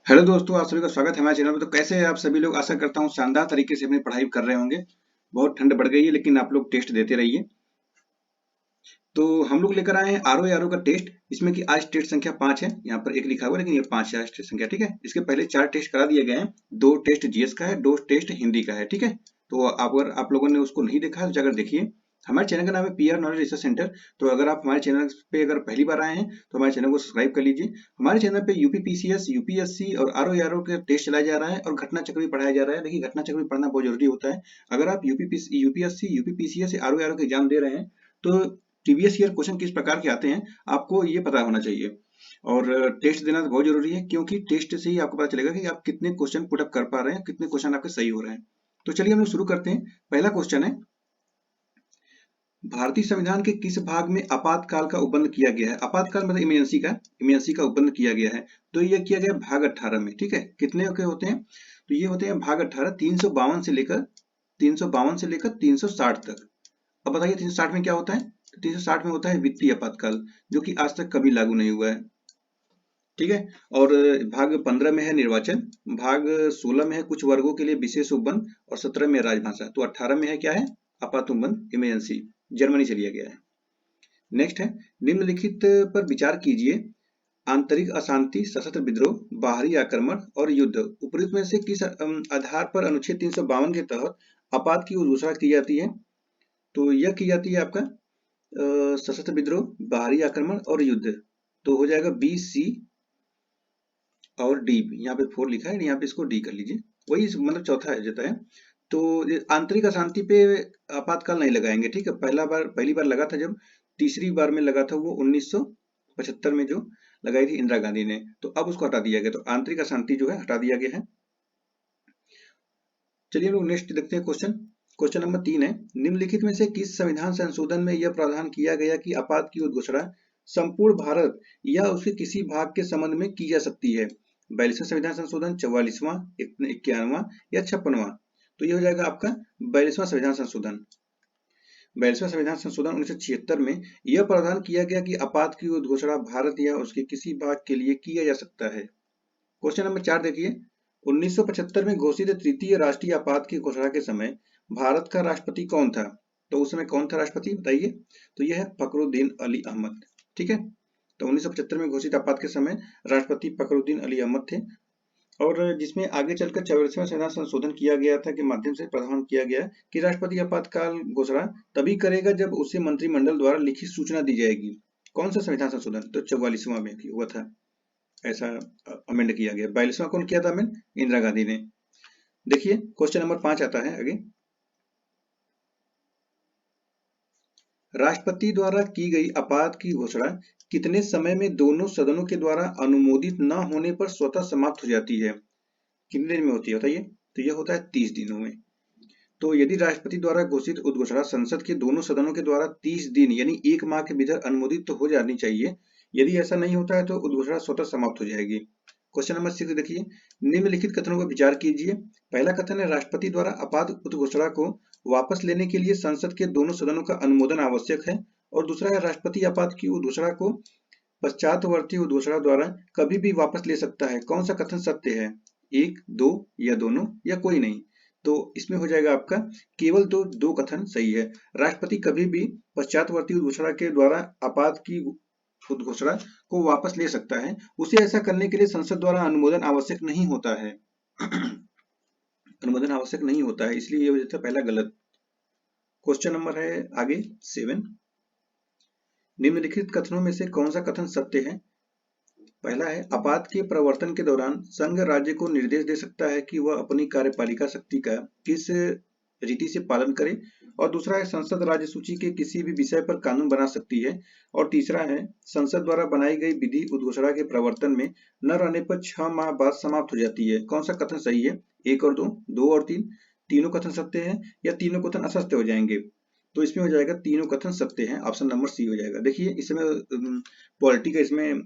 Hello दोस्तों, आप सभी का स्वागत है हमारे चैनल में। तो कैसे हैं आप सभी लोग? आशा करता हूँ शानदार तरीके से अपनी पढ़ाई कर रहे होंगे। बहुत ठंड बढ़ गई है, लेकिन आप लोग टेस्ट देते रहिए। तो हम लोग लेकर आए हैं आर ओ का टेस्ट। इसमें कि आज टेस्ट संख्या 5 है। यहाँ पर एक लिखा हुआ है, लेकिन ये 5 है आज टेस्ट संख्या। ठीक है, इसके पहले 4 टेस्ट करा दिए गए हैं। 2 टेस्ट जीएस का है, 2 टेस्ट हिंदी का है। ठीक है, तो अगर आप लोगों ने उसको नहीं देखा है तो जाकर देखिए। हमारे चैनल का नाम है पीआर नॉलेज रिसर्च सेंटर। तो अगर आप हमारे चैनल पे अगर पहली बार आए हैं तो हमारे चैनल को सब्सक्राइब कर लीजिए। हमारे चैनल पे यूपी पीसीएस, यूपीएससी और आर ओ का टेस्ट चलाया जा रहा है और घटना चक्र भी पढ़ाया जा रहा है। देखिए, घटना चक्र भी पढ़ना बहुत जरूरी होता है। अगर आप यूपीएससी, यूपी पीसीएस या आर ओ के एग्जाम दे रहे हैं तो प्रीवियस ईयर क्वेश्चन किस प्रकार के आते हैं आपको ये पता होना चाहिए। और टेस्ट देना तो बहुत जरूरी है, क्योंकि टेस्ट से ही आपको पता चलेगा कि आप कितने क्वेश्चन पुट अप कर पा रहे हैं, कितने क्वेश्चन आपके सही हो रहे हैं। तो चलिए हम लोग शुरू करते हैं। पहला क्वेश्चन है, भारतीय संविधान के किस भाग में आपातकाल का उपबंध किया गया है? आपातकाल मतलब इमरजेंसी का उपबंध किया गया है। तो ये किया गया भाग 18 में। ठीक है, कितने के होते हैं? तो ये होते हैं भाग 18, 352 से लेकर 360 तक। अब बताइए 360 में क्या होता है? तो 360 में होता है वित्तीय आपातकाल, जो कि आज तक कभी लागू नहीं हुआ है। ठीक है। और भाग 15 में है निर्वाचन, भाग 16 में है कुछ वर्गों के लिए विशेष उपबंध, और 17 में है राजभाषा। तो 18 में है क्या है? आपात उपबंध, इमरजेंसी। जर्मनी से लिया गया है। नेक्स्ट है, निम्नलिखित पर विचार कीजिए। आंतरिक अशांति, सशस्त्र विद्रोह, बाहरी आक्रमण और युद्ध, उपरोक्त में से किस आधार पर अनुच्छेद 352 के तहत आपात की घोषणा की जाती है? तो यह की जाती है आपका सशस्त्र विद्रोह, बाहरी आक्रमण और युद्ध। तो हो जाएगा बी, सी और डी। यहाँ पे 4 लिखा है, यहाँ पे इसको डी कर लीजिए। वही मतलब चौथा है जाता है। तो ये आंतरिक अशांति पे आपातकाल नहीं लगाएंगे। ठीक है, पहली बार लगा था जब, तीसरी बार में लगा था वो 1975 में, जो लगाई थी इंदिरा गांधी ने। तो अब उसको हटा दिया गया। तो आंतरिक अशांति जो है हटा दिया गया है। चलिए हम लोग नेक्स्ट देखते हैं क्वेश्चन। क्वेश्चन नंबर 3 है, निम्नलिखित में से किस संविधान संशोधन में यह प्रावधान किया गया कि आपात की उद्घोषणा संपूर्ण भारत या उसके किसी भाग के संबंध में की जा सकती है? 42वां संविधान संशोधन, 44वां, 51वां या 56वां? तो ये हो जाएगा आपका 42वां संविधान संशोधन। 42वां संविधान संशोधन 1976 में यह प्रावधान किया गया कि आपात की उद्घोषणा भारत या उसके किसी भाग के लिए किया जा सकता है। क्वेश्चन नंबर 4 देखिए, 1975 में घोषित तृतीय राष्ट्रीय आपात की घोषणा के समय भारत का राष्ट्रपति कौन था? तो उस समय कौन था राष्ट्रपति, बताइए। तो यह है फखरुद्दीन अली अहमद। ठीक है, तो 1975 में घोषित आपात के समय राष्ट्रपति फखरुद्दीन अली अहमद थे। और जिसमें आगे चलकर 44वां संविधान संशोधन किया गया था, के माध्यम से प्रावधान किया गया कि राष्ट्रपति आपातकाल घोषणा तभी करेगा जब उसे मंत्रिमंडल द्वारा लिखित सूचना दी जाएगी। कौन सा संविधान संशोधन? तो 44वां में हुआ था, ऐसा अमेंड किया गया। 42वां कौन किया था अमेंड? इंदिरा गांधी ने। देखिए क्वेश्चन नंबर 5 आता है आगे, राष्ट्रपति द्वारा की गई आपात की घोषणा कितने समय में दोनों सदनों के द्वारा अनुमोदित न होने पर स्वतः समाप्त हो जाती है? कितने दिन में होती है बताइए? तो यह होता है 30 दिनों में। तो यदि राष्ट्रपति द्वारा घोषित उद्घोषणा संसद के दोनों सदनों के द्वारा 30 दिन यानी 1 माह के भीतर अनुमोदित तो हो जानी चाहिए। यदि ऐसा नहीं होता है तो उद्घोषणा स्वतः समाप्त हो जाएगी। क्वेश्चन नंबर 6 देखिए, निम्नलिखित कथनों पर विचार कीजिए। पहला कथन है, राष्ट्रपति द्वारा आपात उद्घोषणा को वापस लेने के लिए संसद के दोनों सदनों का अनुमोदन आवश्यक है। और दूसरा है, राष्ट्रपति आपात की उद्घोषणा को पश्चातवर्ती उद्घोषणा द्वारा कभी भी वापस ले सकता है। कौन सा कथन सत्य है? 1, 2 या दोनों या कोई नहीं? तो इसमें हो जाएगा आपका केवल दो कथन सही है। राष्ट्रपति कभी भी पश्चातवर्ती उद्घोषणा के द्वारा आपात की उद्घोषणा को वापस ले सकता है। उसे ऐसा करने के लिए संसद द्वारा अनुमोदन आवश्यक नहीं होता है। अनुमोदन आवश्यक नहीं होता है, इसलिए ये वजह था पहला गलत। क्वेश्चन नंबर है आगे 7, निम्नलिखित कथनों में से कौन सा कथन सत्य है? पहला है, आपात के प्रवर्तन के दौरान संघ राज्य को निर्देश दे सकता है कि वह अपनी कार्यपालिका शक्ति का किस रीति से पालन करे। और दूसरा है, संसद राज्य सूची के किसी भी विषय पर कानून बना सकती है। और तीसरा है, संसद द्वारा बनाई गई विधि उद्घोषणा के प्रवर्तन में न रहने पर 6 माह बाद समाप्त हो जाती है। कौन सा कथन सही है? 1 और 2, 2 और 3, तीनों कथन सत्य है या तीनों कथन असत्य हो जाएंगे? तो इसमें हो जाएगा तीनों कथन सत्य हैं, ऑप्शन नंबर सी हो जाएगा। देखिए इसमें पॉलिटी का इसमें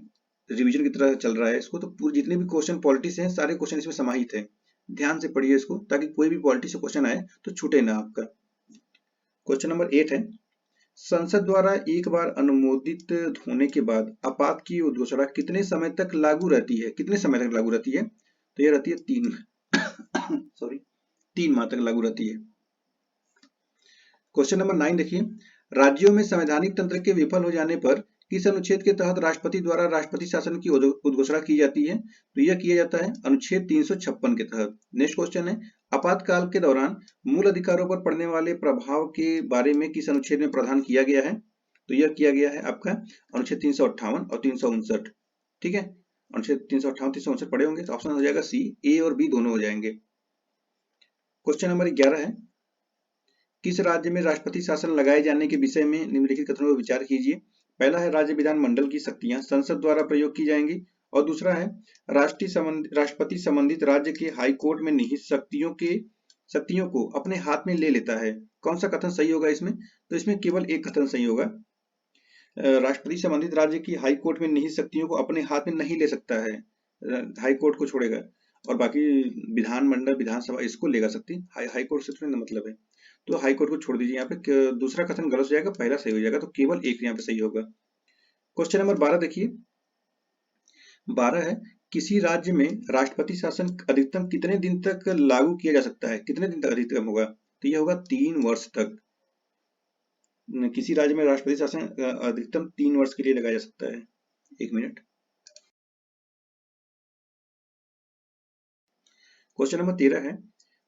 रिवीजन की तरह चल रहा है इसको, तो पूरे जितने भी क्वेश्चन पॉलिटी से हैं सारे क्वेश्चन इसमें समाहित है। ध्यान से पढ़िए इसको, ताकि कोई भी पॉलिटी से क्वेश्चन आए तो छूटे ना आपका। क्वेश्चन नंबर 8 है, संसद द्वारा एक बार अनुमोदित होने के बाद आपात की उद्घोषणा कितने समय तक लागू रहती है? कितने समय तक लागू रहती है? तो यह रहती है 3 माह तक लागू रहती है। क्वेश्चन नंबर 9 देखिए, राज्यों में संवैधानिक तंत्र के विफल हो जाने पर किस अनुच्छेद के तहत राष्ट्रपति द्वारा राष्ट्रपति शासन की उद्घोषणा की जाती है? तो यह किया जाता है अनुच्छेद 356 के तहत। नेक्स्ट क्वेश्चन है, आपातकाल के दौरान मूल अधिकारों पर पड़ने वाले प्रभाव के बारे में किस अनुच्छेद में प्रावधान किया गया है? तो यह किया गया है आपका अनुच्छेद 358 और 359। ठीक है, अनुच्छेद 358 359 पढ़े होंगे तो ऑप्शन हो जाएगा सी, ए और बी दोनों हो जाएंगे। क्वेश्चन नंबर 11 है, किस राज्य में राष्ट्रपति शासन लगाए जाने के विषय में निम्नलिखित कथनों पर विचार कीजिए। पहला है, राज्य विधानमंडल की शक्तियां संसद द्वारा प्रयोग की जाएंगी। और दूसरा है, राष्ट्रपति संबंधित राज्य के हाई कोर्ट में निहित शक्तियों को अपने हाथ में ले लेता है। कौन सा कथन सही होगा इसमें? तो इसमें केवल एक कथन सही होगा, राष्ट्रपति संबंधित राज्य की हाई कोर्ट में निहित शक्तियों को अपने हाथ में नहीं ले सकता है, हाई कोर्ट को छोड़ेगा, और बाकी विधानमंडल विधानसभा इसको लेगा सकती, हाई कोर्ट से थोड़ी ना मतलब है, तो हाई कोर्ट को छोड़ दीजिए। यहाँ पे दूसरा कथन गलत हो जाएगा, पहला सही हो जाएगा, तो केवल एक यहाँ पे सही होगा। क्वेश्चन नंबर 12 देखिए, 12 है, किसी राज्य में राष्ट्रपति शासन अधिकतम कितने दिन तक लागू किया जा सकता है? कितने दिन तक अधिकतम होगा? तो यह होगा 3 वर्ष तक। किसी राज्य में राष्ट्रपति शासन अधिकतम 3 वर्ष के लिए लगाया जा सकता है। 1 मिनट। क्वेश्चन नंबर 13 है,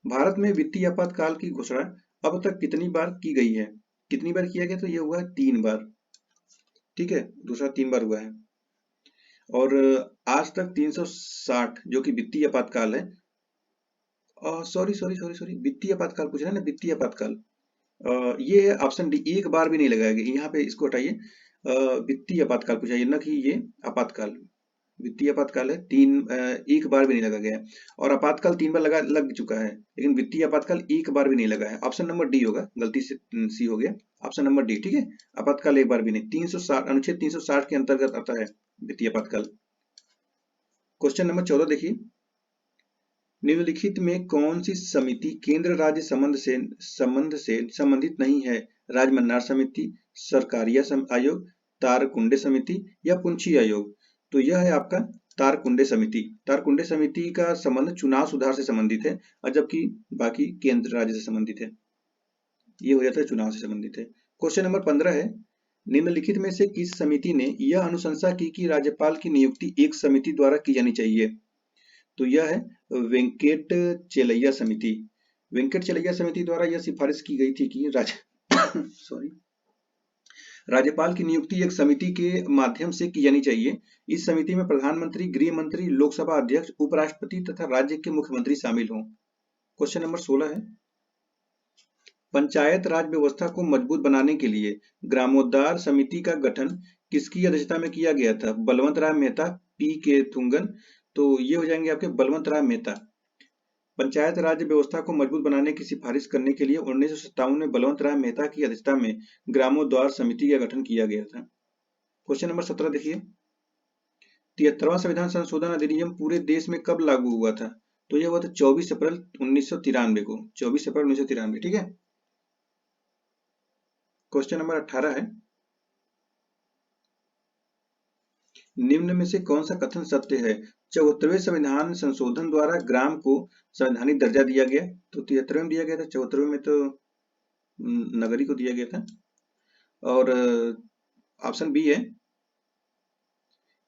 भारत में वित्तीय आपातकाल की घोषणा अब तक कितनी बार की गई है? कितनी बार किया गया? तो यह हुआ 3 बार। ठीक है, दूसरा 3 बार हुआ है। और आज तक 360 जो कि वित्तीय आपातकाल है, सॉरी वित्तीय आपातकाल पूछ रहे हैं ना, वित्तीय आपातकाल, ये है ऑप्शन डी, एक बार भी नहीं लगाया गया। यहाँ पे इसको हटाइए, वित्तीय आपातकाल पूछा है, ना कि ये आपातकाल। वित्तीय आपातकाल है, एक बार भी नहीं लगा गया है। और आपातकाल 3 बार लग चुका है, लेकिन वित्तीय आपातकाल एक बार भी नहीं लगा है। ऑप्शन नंबर डी होगा, गलती से सी हो गया, ऑप्शन नंबर डी। ठीक है, आपातकाल एक बार भी नहीं। 360 अनुच्छेद 360 के अंतर्गत आता है वित्तीय आपातकाल। क्वेश्चन नंबर 14 देखिए, निम्नलिखित में कौन सी समिति केंद्र राज्य संबंध से संबंधित नहीं है? राजमन्नार समिति, सरकारिया आयोग, तारकुंडे समिति या पुंछी आयोग? तो यह है आपका तारकुंडे समिति। तारकुंडे समिति का संबंध चुनाव सुधार से संबंधित है, और जबकि बाकी केंद्र राज्य से संबंधित है। ये हो जाता है चुनाव से संबंधित है। क्वेश्चन नंबर 15 है, निम्नलिखित में से किस समिति ने यह अनुशंसा की कि राज्यपाल की नियुक्ति एक समिति द्वारा की जानी चाहिए? तो यह है वेंकट चेलैया समिति। वेंकट चेलैया समिति द्वारा यह सिफारिश की गई थी कि राज्यपाल की नियुक्ति एक समिति के माध्यम से की जानी चाहिए। इस समिति में प्रधानमंत्री, गृह मंत्री, लोकसभा अध्यक्ष, उपराष्ट्रपति तथा राज्य के मुख्यमंत्री शामिल हों। क्वेश्चन नंबर 16 है, पंचायत राज व्यवस्था को मजबूत बनाने के लिए ग्रामोद्धार समिति का गठन किसकी अध्यक्षता में किया गया था? बलवंत राय मेहता, पी के थुंगन। तो ये हो जाएंगे आपके बलवंत राय मेहता। पंचायत राज व्यवस्था को मजबूत बनाने की सिफारिश करने के लिए 1957 में बलवंत राय मेहता की अध्यक्षता में ग्रामोद्धार समिति का गठन किया गया था। क्वेश्चन नंबर 17 देखिए, 73वां संविधान संशोधन अधिनियम पूरे देश में कब लागू हुआ था? तो यह हुआ था 24 अप्रैल 1993 को, 24 अप्रैल 1993। ठीक है। क्वेश्चन नंबर 18 है, निम्न में से कौन सा कथन सत्य है? 74वें संविधान संशोधन द्वारा ग्राम को संवैधानिक दर्जा दिया गया। तो 73वें में दिया गया था, 74वें में तो नगरी को दिया गया था। और ऑप्शन बी है,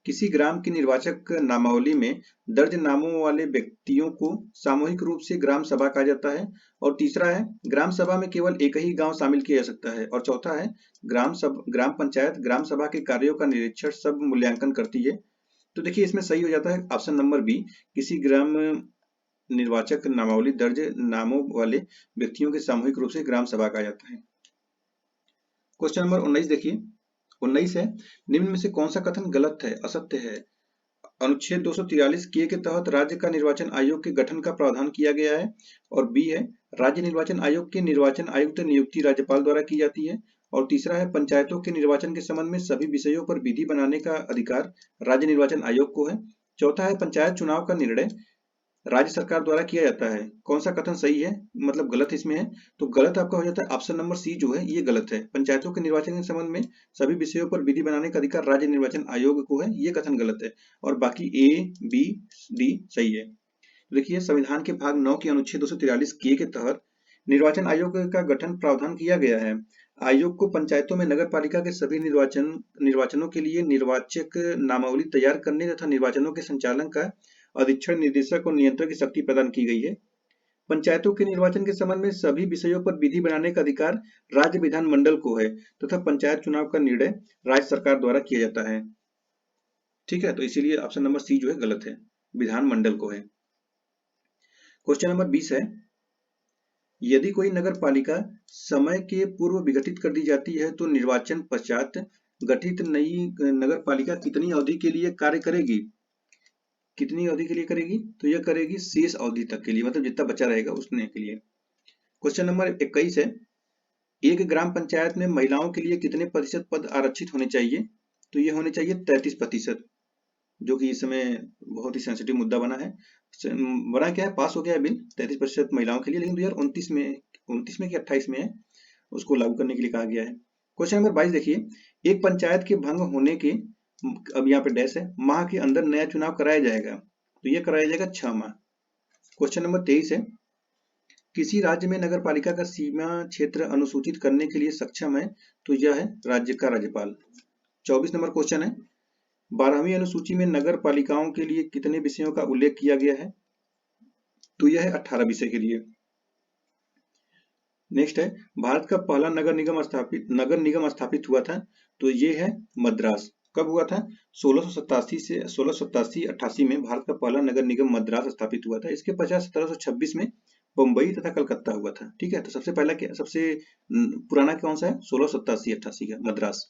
किसी ग्राम की निर्वाचक नामावली में दर्ज नामों वाले व्यक्तियों को सामूहिक रूप से ग्राम सभा कहा जाता है। और तीसरा है, ग्राम सभा में केवल एक ही गांव शामिल किया जा सकता है। और चौथा है, ग्राम पंचायत ग्राम सभा के कार्यों का निरीक्षण सब मूल्यांकन करती है। तो देखिए इसमें सही हो जाता है ऑप्शन नंबर बी, किसी ग्राम निर्वाचक नामावली दर्ज नामों वाले व्यक्तियों के सामूहिक रूप से ग्राम सभा कहा जाता है। क्वेश्चन नंबर 19 देखिए, 19 है, निम्न में से कौन सा कथन गलत है, असत्य है? अनुच्छेद 243 के तहत राज्य का निर्वाचन आयोग के गठन का प्रावधान किया गया है। और बी है, राज्य निर्वाचन आयोग के निर्वाचन आयुक्त नियुक्ति राज्यपाल द्वारा की जाती है। और तीसरा है, पंचायतों के निर्वाचन के संबंध में सभी विषयों पर विधि बनाने का अधिकार राज्य निर्वाचन आयोग को है। चौथा है, पंचायत चुनाव का निर्णय राज्य सरकार द्वारा किया जाता है। कौन सा कथन सही है, मतलब गलत इसमें है? तो गलत आपका हो जाता है ऑप्शन नंबर सी जो है ये गलत है। पंचायतों के निर्वाचन के संबंध में सभी विषयों पर विधि बनाने का अधिकार राज्य निर्वाचन आयोग को है, ये कथन गलत है। और बाकी ए, बी, डी सही है। देखिए, संविधान के भाग 9 के अनुच्छेद 243 के तहत निर्वाचन आयोग का गठन प्रावधान किया गया है। आयोग को पंचायतों में नगर पालिका के सभी निर्वाचनों के लिए निर्वाचक नामावली तैयार करने तथा निर्वाचनों के संचालन का अधीक्षण, निदेशक और नियंत्रण की शक्ति प्रदान की गई है। पंचायतों के निर्वाचन के संबंध में सभी विषयों पर विधि बनाने का अधिकार राज्य विधानमंडल को है तथा पंचायत चुनाव का निर्णय राज्य सरकार द्वारा किया जाता है। ठीक है, तो इसीलिए ऑप्शन नंबर सी जो है गलत है, विधानमंडल को है। क्वेश्चन नंबर 20 है, यदि कोई नगर पालिका समय के पूर्व विघटित कर दी जाती है तो निर्वाचन पश्चात गठित नई नगर पालिका कितनी अवधि के लिए कार्य करेगी? कितनी अवधि के लिए करेगी? तो यह करेगी शेष अवधि तक के लिए, मतलब जितना बचा रहेगा उसने के लिए। क्वेश्चन नंबर 21 है, एक ग्राम पंचायत में महिलाओं के लिए कितने प्रतिशत पद आरक्षित होने चाहिए? तो ये होने चाहिए 33%, जो कि इस समय बहुत ही सेंसिटिव मुद्दा बना है। बना क्या है, पास हो गया है बिल 33% महिलाओं के लिए, लेकिन 2029 में कि 28 में है, उसको लागू करने के लिए कहा गया है। क्वेश्चन नंबर 22 देखिए, एक पंचायत के भंग होने के, अब यहाँ पे डैश है, माह के अंदर नया चुनाव कराया जाएगा, तो ये कराया जाएगा 6 माह। क्वेश्चन नंबर 23 है, किसी राज्य में नगर पालिका का सीमा क्षेत्र अनुसूचित करने के लिए सक्षम है, तो यह है राज्य का राज्यपाल। 24 नंबर क्वेश्चन है, 12वीं अनुसूची में नगर पालिकाओं के लिए कितने विषयों का उल्लेख किया गया है? तो यह है 18 विषय के लिए। नेक्स्ट है, भारत का पहला नगर निगम स्थापित हुआ था, तो ये है मद्रास। कब हुआ था? 1687 में भारत का पहला नगर निगम मद्रास स्थापित हुआ था। इसके पश्चात 1726 में बम्बई तथा कलकत्ता हुआ था। ठीक है, तो सबसे पुराना कौन सा है? 1687-88 का मद्रास।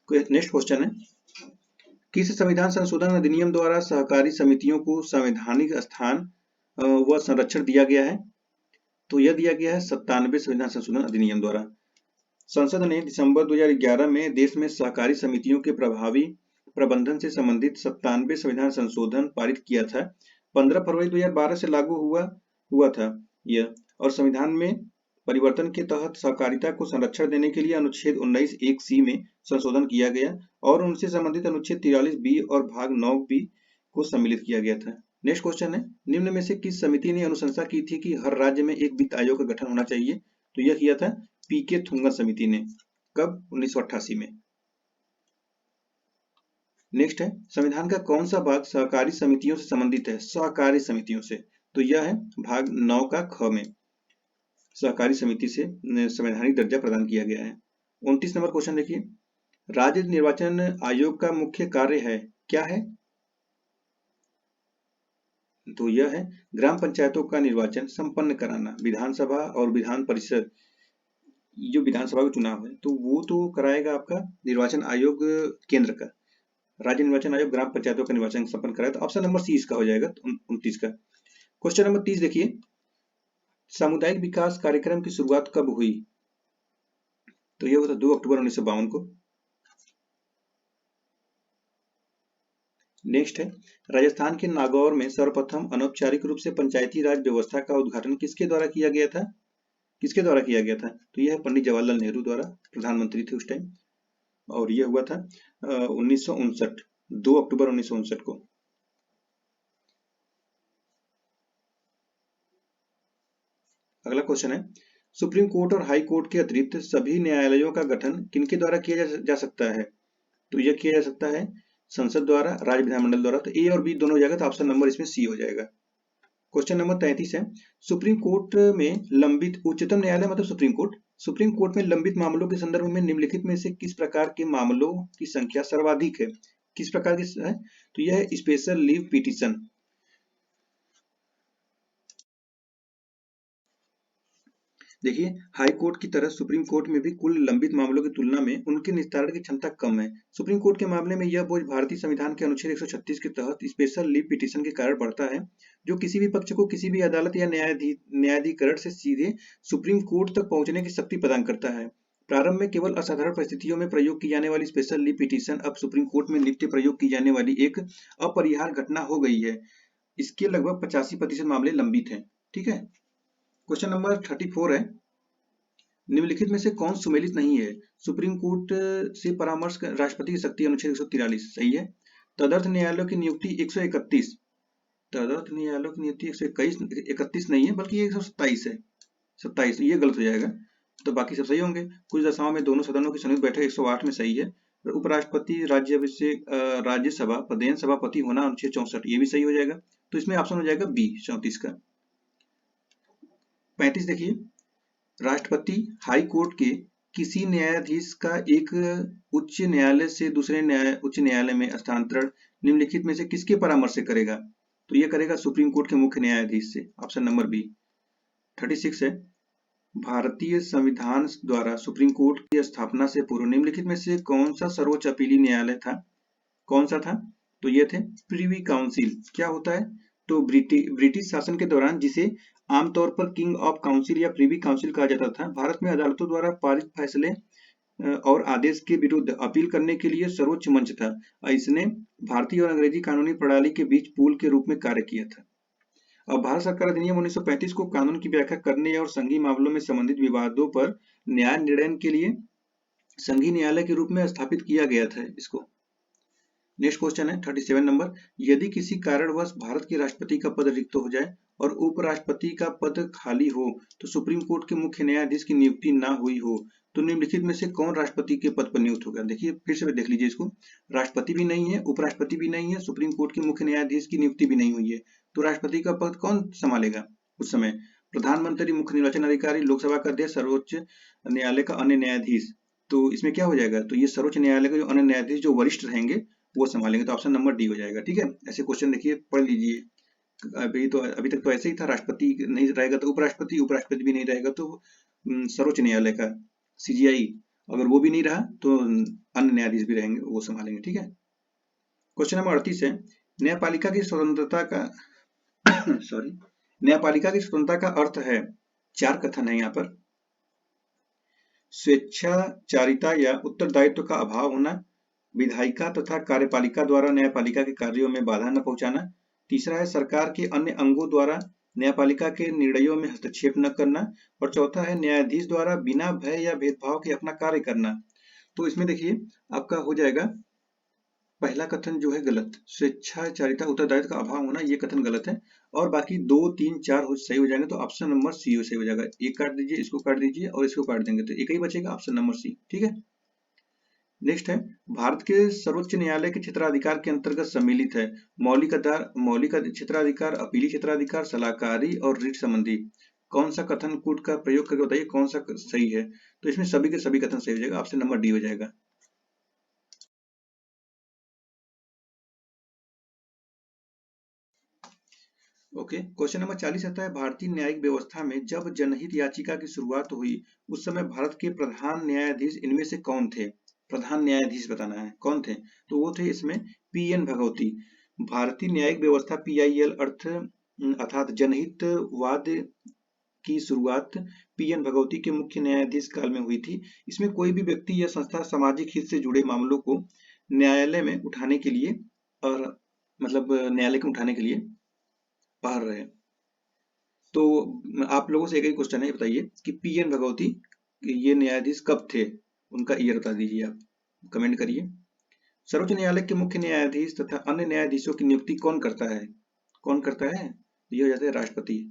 नेक्स्ट क्वेश्चन है, किस संविधान संशोधन अधिनियम द्वारा सहकारी समितियों को संवैधानिक स्थान व संरक्षण दिया गया है? तो यह दिया गया है 97वें संविधान संशोधन अधिनियम द्वारा। संसद ने दिसंबर 2011 में देश में सहकारी समितियों के प्रभावी प्रबंधन से संबंधित 97वें संविधान संशोधन पारित किया था। 15 फरवरी 2012 से लागू हुआ था यह, और संविधान में परिवर्तन के तहत सहकारिता को संरक्षण देने के लिए अनुच्छेद 19(1)(c) में संशोधन किया गया और उनसे संबंधित अनुच्छेद 43(b) और भाग 9(b) को सम्मिलित किया गया था। नेक्स्ट क्वेश्चन है, निम्न में से किस समिति ने अनुशंसा की थी कि हर राज्य में एक वित्त आयोग का गठन होना चाहिए? तो यह किया था पीके थुंगन समिति ने। कब? 1988 में। नेक्स्ट है, संविधान का कौन सा भाग सहकारी समितियों से संबंधित है? सहकारी समितियों से, तो यह है भाग 9 का ख में सहकारी समिति से संवैधानिक दर्जा प्रदान किया गया है। 29 नंबर क्वेश्चन देखिए, राज्य निर्वाचन आयोग का मुख्य कार्य है, क्या है? तो यह है ग्राम पंचायतों का निर्वाचन संपन्न कराना। विधानसभा और विधान परिषद, जो विधानसभा का चुनाव है तो वो तो कराएगा आपका निर्वाचन आयोग केंद्र का। राज्य निर्वाचन आयोग ग्राम पंचायतों का निर्वाचन संपन्न कराए, तो ऑप्शन नंबर सी इसका हो जाएगा 29 का। क्वेश्चन नंबर 30 देखिए, सामुदायिक विकास कार्यक्रम की शुरुआत कब हुई? तो यह होता 2 अक्टूबर 1952 को। नेक्स्ट है, राजस्थान के नागौर में सर्वप्रथम अनौपचारिक रूप से पंचायती राज व्यवस्था का उद्घाटन किसके द्वारा किया गया था? किसके द्वारा किया गया था? तो यह पंडित जवाहरलाल नेहरू द्वारा, प्रधानमंत्री थे उस टाइम, और यह हुआ था 1959, 2 अक्टूबर 1959 को। अगला क्वेश्चन है, सुप्रीम कोर्ट और हाई कोर्ट के अतिरिक्त सभी न्यायालयों का गठन किनके द्वारा किया जा सकता है? तो यह किया जा सकता है संसद द्वारा, राज्य विधानमंडल द्वारा। तो ए और बी दोनों हो जाएगा, तो ऑप्शन नंबर इसमें सी हो जाएगा। क्वेश्चन नंबर 33 है, सुप्रीम कोर्ट में लंबित, उच्चतम न्यायालय मतलब सुप्रीम कोर्ट में लंबित मामलों के संदर्भ में निम्नलिखित में से किस प्रकार के मामलों की संख्या सर्वाधिक है? किस प्रकार की है? तो यह है स्पेशल लीव पिटीशन। देखिए, हाई कोर्ट की तरह सुप्रीम कोर्ट में भी कुल लंबित मामलों की तुलना में उनके निस्तारण की क्षमता कम है। सुप्रीम कोर्ट के मामले में यह बोझ भारतीय संविधान के अनुच्छेद 136 के तहत स्पेशल लीव पिटीशन के कारण बढ़ता है, जो किसी भी पक्ष को किसी भी अदालत या न्यायाधिकरण से सीधे सुप्रीम कोर्ट तक पहुंचने की शक्ति प्रदान करता है। प्रारंभ में केवल असाधारण परिस्थितियों में प्रयोग की जाने वाली स्पेशल लीव पिटीशन अब सुप्रीम कोर्ट में नित्य प्रयोग की जाने वाली एक अपरिहार्य घटना हो गई है। इसके लगभग 85% मामले लंबित हैं। ठीक है। क्वेश्चन नंबर 34 है, निम्नलिखित में से कौन सुमेलित नहीं है? सुप्रीम कोर्ट से परामर्श राष्ट्रपति की शक्ति अनुच्छेद 143 सही है। तदर्थ न्यायालयों की नियुक्ति 131 तदर्थ न्यायालयों की नियुक्ति 121 31 नहीं है, बल्कि 127 है। 27 ये गलत हो जाएगा, तो बाकी सब सही होंगे। कुछ दशाओं में दोनों सदनों की संयुक्त बैठक 108 में सही है। उपराष्ट्रपति राज्याभिषेक राज्यसभा पदेन सभापति होना अनुच्छेद 64 ये भी सही हो जाएगा। तो इसमें ऑप्शन हो जाएगा बी 34 का। 35 देखिए, राष्ट्रपति हाई कोर्ट के किसी न्यायाधीश का एक उच्च न्यायालय से दूसरे उच्च न्यायालय में स्थानांतरण निम्नलिखित में से किसके परामर्श से करेगा? तो ये करेगा सुप्रीम कोर्ट के मुख्य न्यायाधीश से, ऑप्शन नंबर बी। 36 है, भारतीय संविधान द्वारा सुप्रीम कोर्ट की स्थापना से पूर्व निम्नलिखित में से कौन सा सर्वोच्च अपीली न्यायालय था? कौन सा था? तो ये थे प्रीवी काउंसिल। क्या होता है? तो ब्रिटिश शासन के दौरान, जिसे आमतौर पर किंग ऑफ काउंसिल या प्रीवी काउंसिल कहा जाता था, भारत में अदालतों द्वारा पारित फैसले और आदेश के विरुद्ध अपील करने के लिए सर्वोच्च मंच था। इसने भारतीय और अंग्रेजी कानूनी प्रणाली के बीच पुल के रूप में कार्य किया था। अब भारत सरकार अधिनियम 1935 को कानून की व्याख्या करने और संघीय मामलों में संबंधित विवादों पर न्याय निर्णय के लिए संघीय न्यायालय के रूप में स्थापित किया गया था इसको। नेक्स्ट क्वेश्चन है 37 नंबर, यदि किसी कारणवश भारत के राष्ट्रपति का पद रिक्त हो जाए और उपराष्ट्रपति का पद खाली हो तो सुप्रीम कोर्ट के मुख्य न्यायाधीश की नियुक्ति ना हुई हो तो निम्नलिखित में से कौन राष्ट्रपति के पद पर नियुक्त होगा? देखिए फिर से देख लीजिए इसको, राष्ट्रपति भी नहीं है, उपराष्ट्रपति भी नहीं है, सुप्रीम कोर्ट के मुख्य न्यायाधीश की नियुक्ति भी नहीं हुई है, तो राष्ट्रपति का पद कौन संभालेगा उस समय? प्रधानमंत्री, मुख्य निर्वाचन अधिकारी, लोकसभा का अध्यक्ष, सर्वोच्च न्यायालय का अन्य न्यायाधीश। तो इसमें क्या हो जाएगा? तो ये सर्वोच्च न्यायालय का जो अन्य न्यायाधीश जो वरिष्ठ रहेंगे वो संभालेंगे, तो ऑप्शन नंबर डी हो जाएगा। ठीक है, ऐसे क्वेश्चन देखिए पढ़ लीजिए। अभी तक तो ऐसे ही था, राष्ट्रपति नहीं रहेगा तो उपराष्ट्रपति, उपराष्ट्रपति भी नहीं रहेगा तो सर्वोच्च न्यायालय का सीजीआई, अगर वो भी नहीं रहा तो अन्य न्यायाधीश भी रहेंगे, वो संभालेंगे। ठीक है, क्वेश्चन नंबर 38 है, न्यायपालिका की स्वतंत्रता का सॉरी न्यायपालिका की स्वतंत्रता का अर्थ है, चार कथन है यहाँ पर। स्वेच्छाचारिता या उत्तरदायित्व का अभाव होना, विधायिका तथा कार्यपालिका द्वारा न्यायपालिका के कार्यों में बाधा न पहुंचाना, तीसरा है सरकार के अन्य अंगों द्वारा न्यायपालिका के निर्णयों में हस्तक्षेप न करना, और चौथा है न्यायाधीश द्वारा बिना भय या भेदभाव के अपना कार्य करना। तो इसमें देखिए आपका हो जाएगा पहला कथन जो है गलत, स्वेच्छाचारिता उत्तरदायित्व का अभाव होना, ये कथन गलत है, और बाकी 2, 3, 4 सही हो जाएंगे, तो ऑप्शन नंबर सी सही हो जाएगा। एक काट दीजिए, इसको काट दीजिए और इसको काट देंगे तो एक ही बचेगा, ऑप्शन नंबर सी। ठीक है, नेक्स्ट है, भारत के सर्वोच्च न्यायालय के क्षेत्राधिकार के अंतर्गत सम्मिलित है मौलिक क्षेत्राधिकार, अपीली क्षेत्राधिकार, सलाहकारी और रीट संबंधी। कौन सा कथन कूट का प्रयोग करके बताइए कौन सा सही है? तो इसमें सभी के सभी कथन सही हो जाएगा, ऑप्शन नंबर डी हो जाएगा। ओके, क्वेश्चन नंबर 40 आता है, भारतीय न्यायिक व्यवस्था में जब जनहित याचिका की शुरुआत हुई उस समय भारत के प्रधान न्यायाधीश इनमें से कौन थे? प्रधान न्यायाधीश बताना है कौन थे, तो वो थे इसमें पीएन भगवती। भारतीय न्यायिक व्यवस्था पीआईएल अर्थात जनहित वाद की शुरुआत पीएन भगवती के मुख्य न्यायाधीश काल में हुई थी। इसमें कोई भी व्यक्ति या संस्था सामाजिक हित से जुड़े मामलों को न्यायालय में उठाने के लिए और न्यायालय में उठाने के लिए बाहर रहे। तो आप लोगों से एक ही क्वेश्चन है, बताइए कि पीएन भगवती ये न्यायाधीश कब थे, उनका ईयर बता दीजिए, आप कमेंट करिए। सर्वोच्च न्यायालय के मुख्य न्यायाधीश तथा अन्य न्यायाधीशों की नियुक्ति कौन करता है? कौन करता है? ये हो जाता है राष्ट्रपति।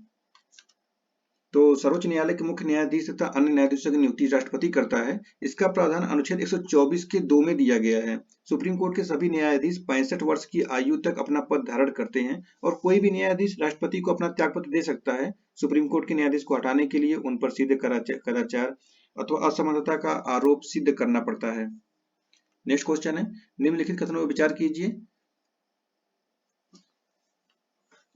तो सर्वोच्च न्यायालय के मुख्य न्यायाधीश तथा अन्य न्यायाधीशों की नियुक्ति राष्ट्रपति करता है। इसका प्रावधान अनुच्छेद 124 के 2 में दिया गया है। सुप्रीम कोर्ट के सभी न्यायाधीश 65 वर्ष की आयु तक अपना पद धारण करते हैं और कोई भी न्यायाधीश राष्ट्रपति को अपना त्यागपत्र दे सकता है। सुप्रीम कोर्ट के न्यायाधीश को हटाने के लिए उन पर सीधे कदाचार अथवा असमानता का आरोप सिद्ध करना पड़ता है। नेक्स्ट क्वेश्चन है, निम्नलिखित कथनों पर विचार कीजिए।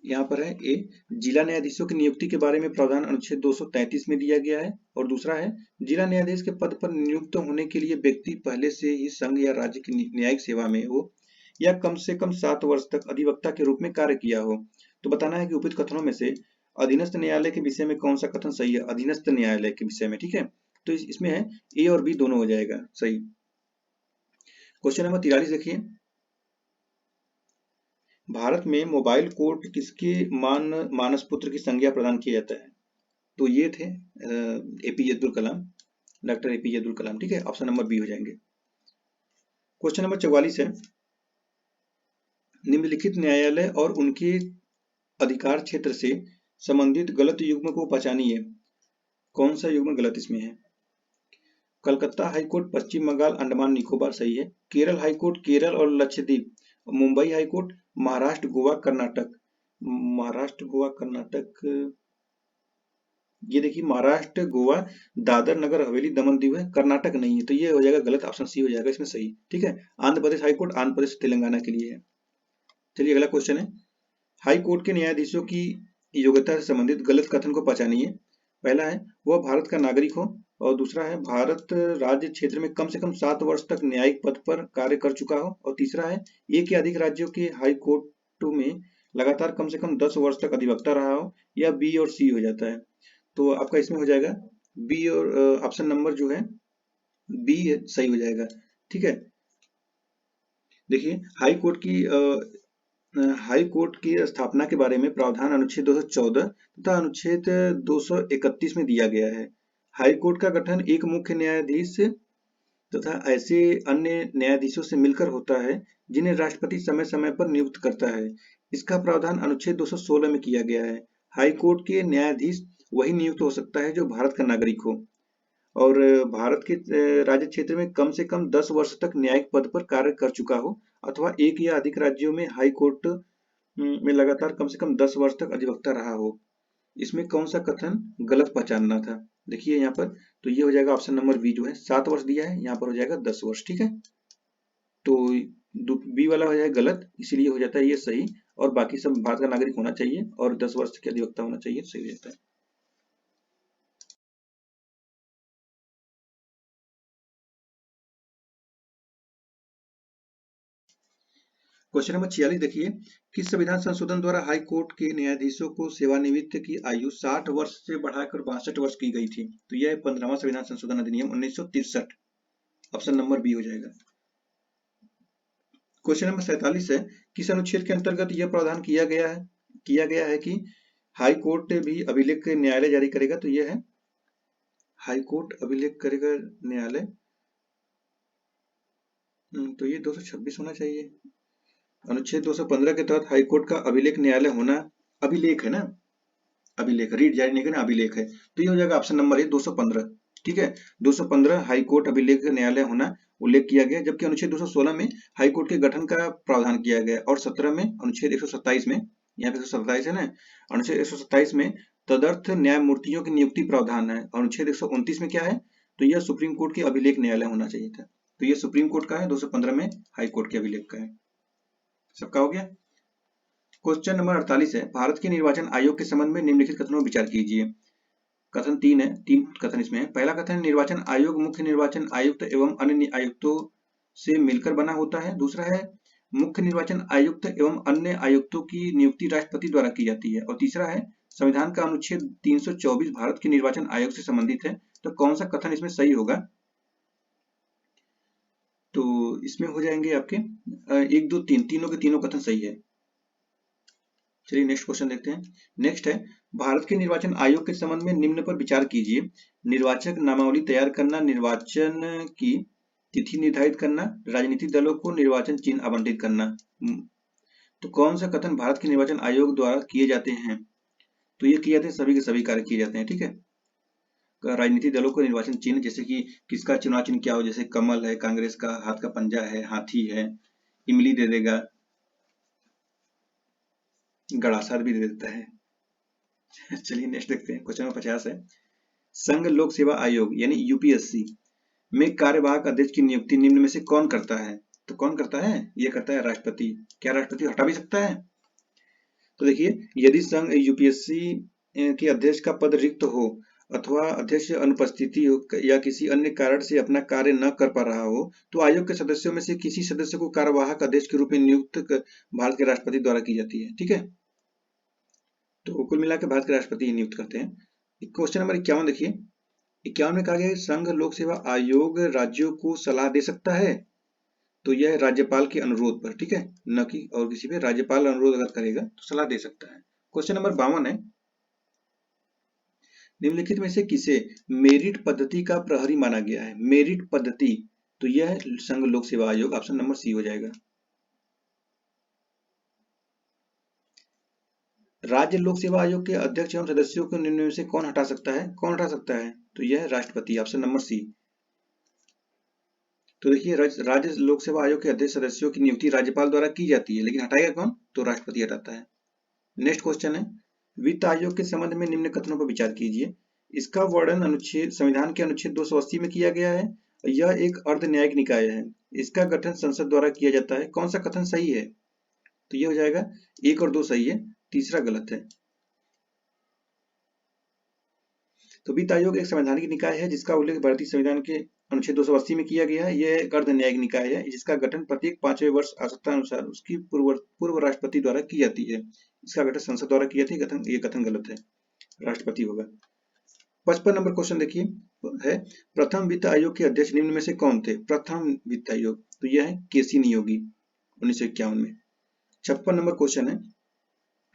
यहाँ पर है ए, जिला न्यायाधीशों की नियुक्ति के बारे में प्रावधान अनुच्छेद 233 में दिया गया है, और दूसरा है जिला न्यायाधीश के पद पर नियुक्त होने के लिए व्यक्ति पहले से ही संघ या राज्य की न्यायिक सेवा में हो या कम से कम 7 वर्ष तक अधिवक्ता के रूप में कार्य किया हो। तो बताना है कि उपयुक्त कथनों में से अधीनस्थ न्यायालय के विषय में कौन सा कथन सही है? अधीनस्थ न्यायालय के विषय में, ठीक है, तो इसमें है ए और बी दोनों हो जाएगा सही। क्वेश्चन नंबर 43 देखिए, भारत में मोबाइल कोर्ट किसके मानस पुत्र की संज्ञा प्रदान किया जाता है? तो ये थे APJ Abdul Kalam, doctor APJ Abdul Kalam. ठीक है, ऑप्शन नंबर बी हो जाएंगे। क्वेश्चन नंबर 44 है, निम्नलिखित न्यायालय और उनके अधिकार क्षेत्र से संबंधित गलत युग्म को पहचानिए। कौन सा युग्म गलत इसमें है? कलकत्ता हाईकोर्ट, पश्चिम बंगाल, अंडमान निकोबार सही है। केरल हाईकोर्ट, केरल और लक्षद्वीप। मुंबई हाईकोर्ट, महाराष्ट्र, गोवा, कर्नाटक। महाराष्ट्र, गोवा, कर्नाटक, ये देखिए महाराष्ट्र, गोवा, दादर नगर हवेली, दमन दीव है, कर्नाटक नहीं है, तो ये हो जाएगा गलत, ऑप्शन सी हो जाएगा इसमें सही। ठीक है, आंध्र प्रदेश हाईकोर्ट आंध्र प्रदेश तेलंगाना के लिए है। चलिए अगला क्वेश्चन है, हाई कोर्ट के न्यायाधीशों की योग्यता से संबंधित गलत कथन को पहचानिए। पहला है वह भारत का नागरिक हो, और दूसरा है भारत राज्य क्षेत्र में कम से कम 7 वर्ष तक न्यायिक पद पर कार्य कर चुका हो, और तीसरा है एक या अधिक राज्यों के हाई कोर्टों में लगातार कम से कम 10 वर्ष तक अधिवक्ता रहा हो, या बी और सी हो जाता है। तो आपका इसमें हो जाएगा बी, और ऑप्शन नंबर जो है बी सही हो जाएगा। ठीक है, देखिए हाई कोर्ट की स्थापना के बारे में प्रावधान अनुच्छेद 214 तथा अनुच्छेद 231 में दिया गया है। हाई कोर्ट का गठन एक मुख्य न्यायाधीश तथा ऐसे अन्य न्यायाधीशों से मिलकर होता है जिन्हें राष्ट्रपति समय समय पर नियुक्त करता है। इसका प्रावधान अनुच्छेद 216 में किया गया है। हाई कोर्ट के न्यायाधीश वही नियुक्त हो सकता है जो भारत का नागरिक हो, और भारत के राज्य क्षेत्र में कम से कम 10 वर्ष तक न्यायिक पद पर कार्य कर चुका हो, अथवा एक या अधिक राज्यों में हाई कोर्ट में लगातार कम से कम 10 वर्ष तक अधिवक्ता रहा हो। इसमें कौन सा कथन गलत पहचानना था? देखिए यहाँ पर, तो ये हो जाएगा ऑप्शन नंबर बी जो है 7 वर्ष दिया है, यहाँ पर हो जाएगा 10 वर्ष। ठीक है, तो बी वाला हो जाएगा गलत, इसीलिए हो जाता है ये सही, और बाकी सब भारत का नागरिक होना चाहिए और 10 वर्ष के अधिवक्ता होना चाहिए, सही हो जाता है। क्वेश्चन नंबर 46 देखिए, किस संविधान संशोधन द्वारा हाई कोर्ट के न्यायाधीशों को सेवानिवृत्ति की आयु 60 वर्ष से बढ़ाकर 62 वर्ष की गई थी? तो यह 15वां संविधान संशोधन अधिनियम 1963, ऑप्शन नंबर बी हो जाएगा। क्वेश्चन नंबर 47 है, किस अनुच्छेद के अंतर्गत यह प्रावधान किया गया है कि हाई कोर्ट भी अभिलेख न्यायालय जारी करेगा? तो यह है हाई कोर्ट अभिलेख करेगा न्यायालय, तो ये 226 होना चाहिए। अनुच्छेद 215 के तहत हाईकोर्ट का अभिलेख न्यायालय होना, अभिलेख है ना, अभिलेख, रीड जारी नहीं करना, अभिलेख है, तो ये हो जाएगा ऑप्शन नंबर है 215। ठीक है, 215 हाईकोर्ट अभिलेख न्यायालय होना उल्लेख किया गया, जबकि अनुच्छेद 216 में हाईकोर्ट के गठन का प्रावधान किया गया, और 17 में अनुच्छेद 127 में, यहाँ पे 127 है ना, अनुच्छेद 127 में तदर्थ न्यायमूर्तियों की नियुक्ति प्रावधान है, और अनुच्छेद 129 में क्या है, तो यह सुप्रीम कोर्ट के अभिलेख न्यायालय होना चाहिए था, तो यह सुप्रीम कोर्ट का है, 215 में हाईकोर्ट के अभिलेख का है। सबका हो गया। क्वेश्चन नंबर 48 है, भारत के निर्वाचन आयोग के संबंध में निम्नलिखित कथनों पर विचार कीजिए। कथन 3 है, 3 कथन इसमें है। पहला कथन, निर्वाचन आयोग मुख्य निर्वाचन आयुक्त एवं अन्य आयुक्तों से मिलकर बना होता है। दूसरा है, मुख्य निर्वाचन आयुक्त एवं अन्य आयुक्तों की नियुक्ति राष्ट्रपति द्वारा की जाती है। और तीसरा है, संविधान का अनुच्छेद 324 भारत के निर्वाचन आयोग से संबंधित है। तो कौन सा कथन इसमें सही होगा? तो इसमें हो जाएंगे आपके 1 2 3, तीनों के तीनों कथन सही है। चलिए नेक्स्ट क्वेश्चन देखते हैं। नेक्स्ट है, भारत के निर्वाचन आयोग के संबंध में निम्न पर विचार कीजिए। निर्वाचक नामावली तैयार करना, निर्वाचन की तिथि निर्धारित करना, राजनीतिक दलों को निर्वाचन चिन्ह आवंटित करना। तो कौन सा कथन भारत के निर्वाचन आयोग द्वारा किए जाते हैं? तो ये किए जाते हैं, सभी के सभी कार्य किए जाते हैं। ठीक है, राजनीतिक दलों को निर्वाचन चिन्ह, जैसे कि किसका चुनाव चिन्ह क्या हो, जैसे कमल है, कांग्रेस का हाथ का पंजा है, हाथी है, इमली दे देगा, गड़ासार भी दे देता है। चलिए नेक्स्ट देखते हैं। क्वेश्चन नंबर 50 है, संघ लोक सेवा आयोग यानी यूपीएससी में कार्यवाहक अध्यक्ष की नियुक्ति निम्न में से कौन करता है? तो कौन करता है? ये करता है राष्ट्रपति। क्या राष्ट्रपति हटा भी सकता है? तो देखिए, यदि संघ यूपीएससी के अध्यक्ष का पद रिक्त हो, अथवा अध्यक्ष अनुपस्थिति हो, या किसी अन्य कारण से अपना कार्य न कर पा रहा हो, तो आयोग के सदस्यों में से किसी सदस्य को कार्यवाहक अध्यक्ष के रूप में नियुक्त भारत के राष्ट्रपति द्वारा की जाती है। ठीक है, तो कुल मिलाकर भारत के राष्ट्रपति नियुक्त करते हैं। क्वेश्चन नंबर 51 देखिए, 51 में कहा गया है, संघ लोक सेवा आयोग राज्यों को सलाह दे सकता है। तो यह राज्यपाल के अनुरोध पर, ठीक है, न कि और किसी पे, राज्यपाल अनुरोध अगर करेगा तो सलाह दे सकता है। क्वेश्चन नंबर 52 है, निम्नलिखित में से किसे मेरिट पद्धति का प्रहरी माना गया है? मेरिट पद्धति, तो यह संघ लोक सेवा आयोग, ऑप्शन नंबर सी हो जाएगा। राज्य लोक सेवा आयोग के अध्यक्ष एवं सदस्यों को निम्न में से कौन हटा सकता है? कौन हटा सकता है? तो यह है राष्ट्रपति, ऑप्शन नंबर सी। तो देखिए, राज्य लोक सेवा आयोग के अध्यक्ष सदस्यों की नियुक्ति राज्यपाल द्वारा की जाती है, लेकिन हटाएगा कौन? तो राष्ट्रपति हटाता है। नेक्स्ट क्वेश्चन है, वित्त आयोग के संबंध में निम्न कथनों पर विचार कीजिए। इसका वर्णन अनुच्छेद संविधान के अनुच्छेद 280 में किया गया है। यह एक अर्ध न्यायिक निकाय है। इसका गठन संसद द्वारा किया जाता है। कौन सा कथन सही है? तो ये हो जाएगा 1 और 2 सही है, तीसरा गलत है। तो वित्त आयोग एक संवैधानिक निकाय है जिसका उल्लेख भारतीय संविधान के अनुच्छेद 280 में किया गया है। यह एक अर्ध न्यायिक निकाय है जिसका गठन प्रत्येक 5वें वर्ष आवश्यकता अनुसार उसकी पूर्व राष्ट्रपति द्वारा की जाती है। इसका गठन संसद द्वारा की जाती है। ये कथन गलत है, राष्ट्रपति होगा। 55 नंबर क्वेश्चन देखिए है, प्रथम वित्त आयोग के अध्यक्ष निम्न में से कौन थे? प्रथम वित्त आयोग, तो यह है केसी नियोगी 1951 में। 56 नंबर क्वेश्चन है,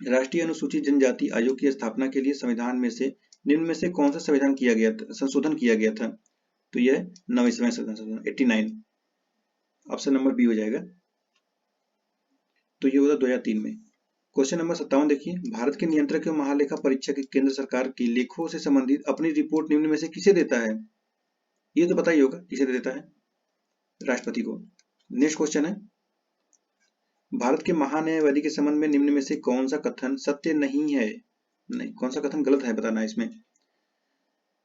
राष्ट्रीय अनुसूचित जनजाति आयोग की स्थापना के लिए संविधान में से निम्न में से कौन सा संविधान किया गया था, संशोधन किया गया था? तो यह 9वें संशोधन 89, ऑप्शन नंबर बी हो जाएगा। तो ये होगा 2003 में। क्वेश्चन नंबर 57 देखिए, भारत के नियंत्रक एवं महालेखा परीक्षक केंद्र सरकार की लेखों से संबंधित अपनी रिपोर्ट निम्न में से किसे देता है? ये तो पता ही होगा किसे देता है, राष्ट्रपति को। नेक्स्ट क्वेश्चन है, भारत के महान्यायवादी के संबंध में निम्न में से कौन सा कथन सत्य नहीं है? नहीं, कौन सा कथन गलत है बताना है इसमें।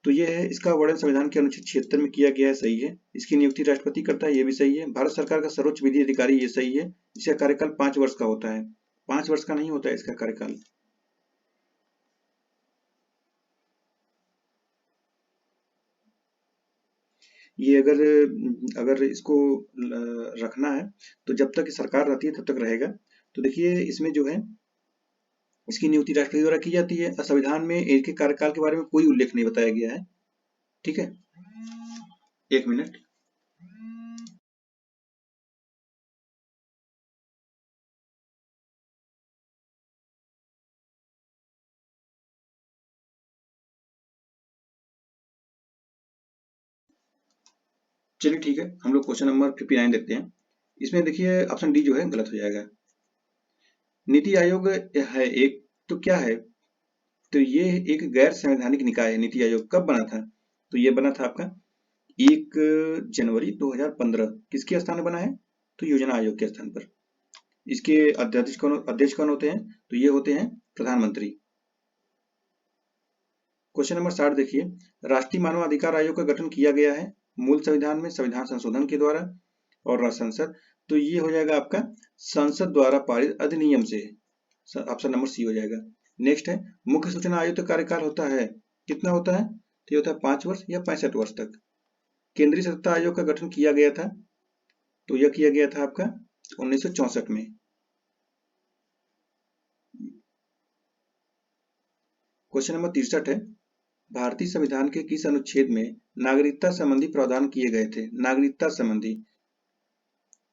तो ये है, इसका वर्णन संविधान के अनुच्छेद 76 में किया गया है, सही है। इसकी नियुक्ति राष्ट्रपति करता है, ये भी सही है। भारत सरकार का सर्वोच्च विधि अधिकारी, ये सही है। इसका कार्यकाल 5 वर्ष का होता है, 5 वर्ष का नहीं होता है इसका कार्यकाल। ये अगर इसको रखना है तो जब तक सरकार रहती है तब तक रहेगा। तो देखिए, इसमें जो है इसकी नियुक्ति राष्ट्रपति द्वारा की जाती है। संविधान में इनके कार्यकाल के बारे में कोई उल्लेख नहीं बताया गया है। ठीक है, 1 मिनट। चलिए ठीक है, हम लोग क्वेश्चन नंबर 59 देखते हैं। इसमें देखिए ऑप्शन डी जो है गलत हो जाएगा। नीति आयोग है एक, तो क्या है? तो ये एक गैर संवैधानिक निकाय है। नीति आयोग कब बना था? तो ये बना था आपका 1 जनवरी 2015। किसके स्थान पर बना है? तो योजना आयोग के स्थान पर। इसके अध्यक्ष कौन होते हैं? तो ये होते हैं प्रधानमंत्री। क्वेश्चन नंबर 60 देखिए, राष्ट्रीय मानव अधिकार आयोग का गठन किया गया है मूल संविधान में संविधान संशोधन के द्वारा और संसद, तो ये हो जाएगा आपका संसद द्वारा पारित अधिनियम से, ऑप्शन नंबर सी हो जाएगा। नेक्स्ट है, मुख्य सूचना आयुक्त का कार्यकाल होता है, कितना होता है? तो ये होता है 5 वर्ष या 65 वर्ष तक। केंद्रीय सत्ता आयोग का गठन किया गया था, तो यह किया गया था आपका 1964 में। क्वेश्चन नंबर 63 है, भारतीय संविधान के किस अनुच्छेद में नागरिकता संबंधी प्रावधान किए गए थे? नागरिकता संबंधी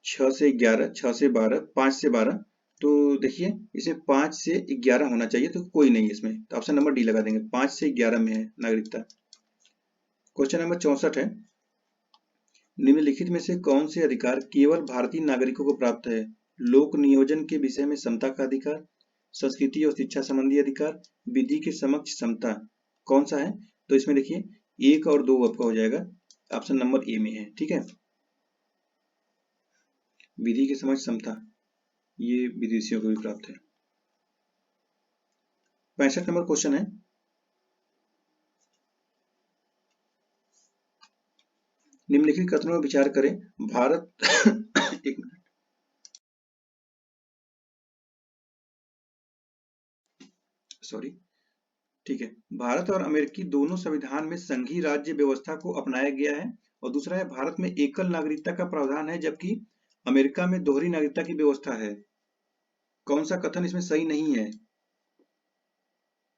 6 से 11, 6 से 12, 5 से 12। तो देखिए, इसमें 5 से 11 होना चाहिए, तो कोई नहीं है इसमें, तो ऑप्शन नंबर डी लगा देंगे। 5 से 11 में है नागरिकता। क्वेश्चन नंबर 64 है, निम्नलिखित में से कौन से अधिकार केवल भारतीय नागरिकों को प्राप्त है? लोक नियोजन के विषय में समता का अधिकार, संस्कृति और शिक्षा संबंधी अधिकार, विधि के समक्ष समता, कौन सा है? तो इसमें देखिए 1 और 2 आपका हो जाएगा, ऑप्शन नंबर ए में है। ठीक है, विधि के समक्ष समता, ये विदेशियों को भी प्राप्त है। 65 नंबर क्वेश्चन है, निम्नलिखित कथनों पर विचार करें। भारत एक मिनट, सॉरी, ठीक है। भारत और अमेरिकी दोनों संविधान में संघीय राज्य व्यवस्था को अपनाया गया है, और दूसरा है भारत में एकल नागरिकता का प्रावधान है जबकि अमेरिका में दोहरी नागरिकता की व्यवस्था है। कौन सा कथन इसमें सही नहीं है?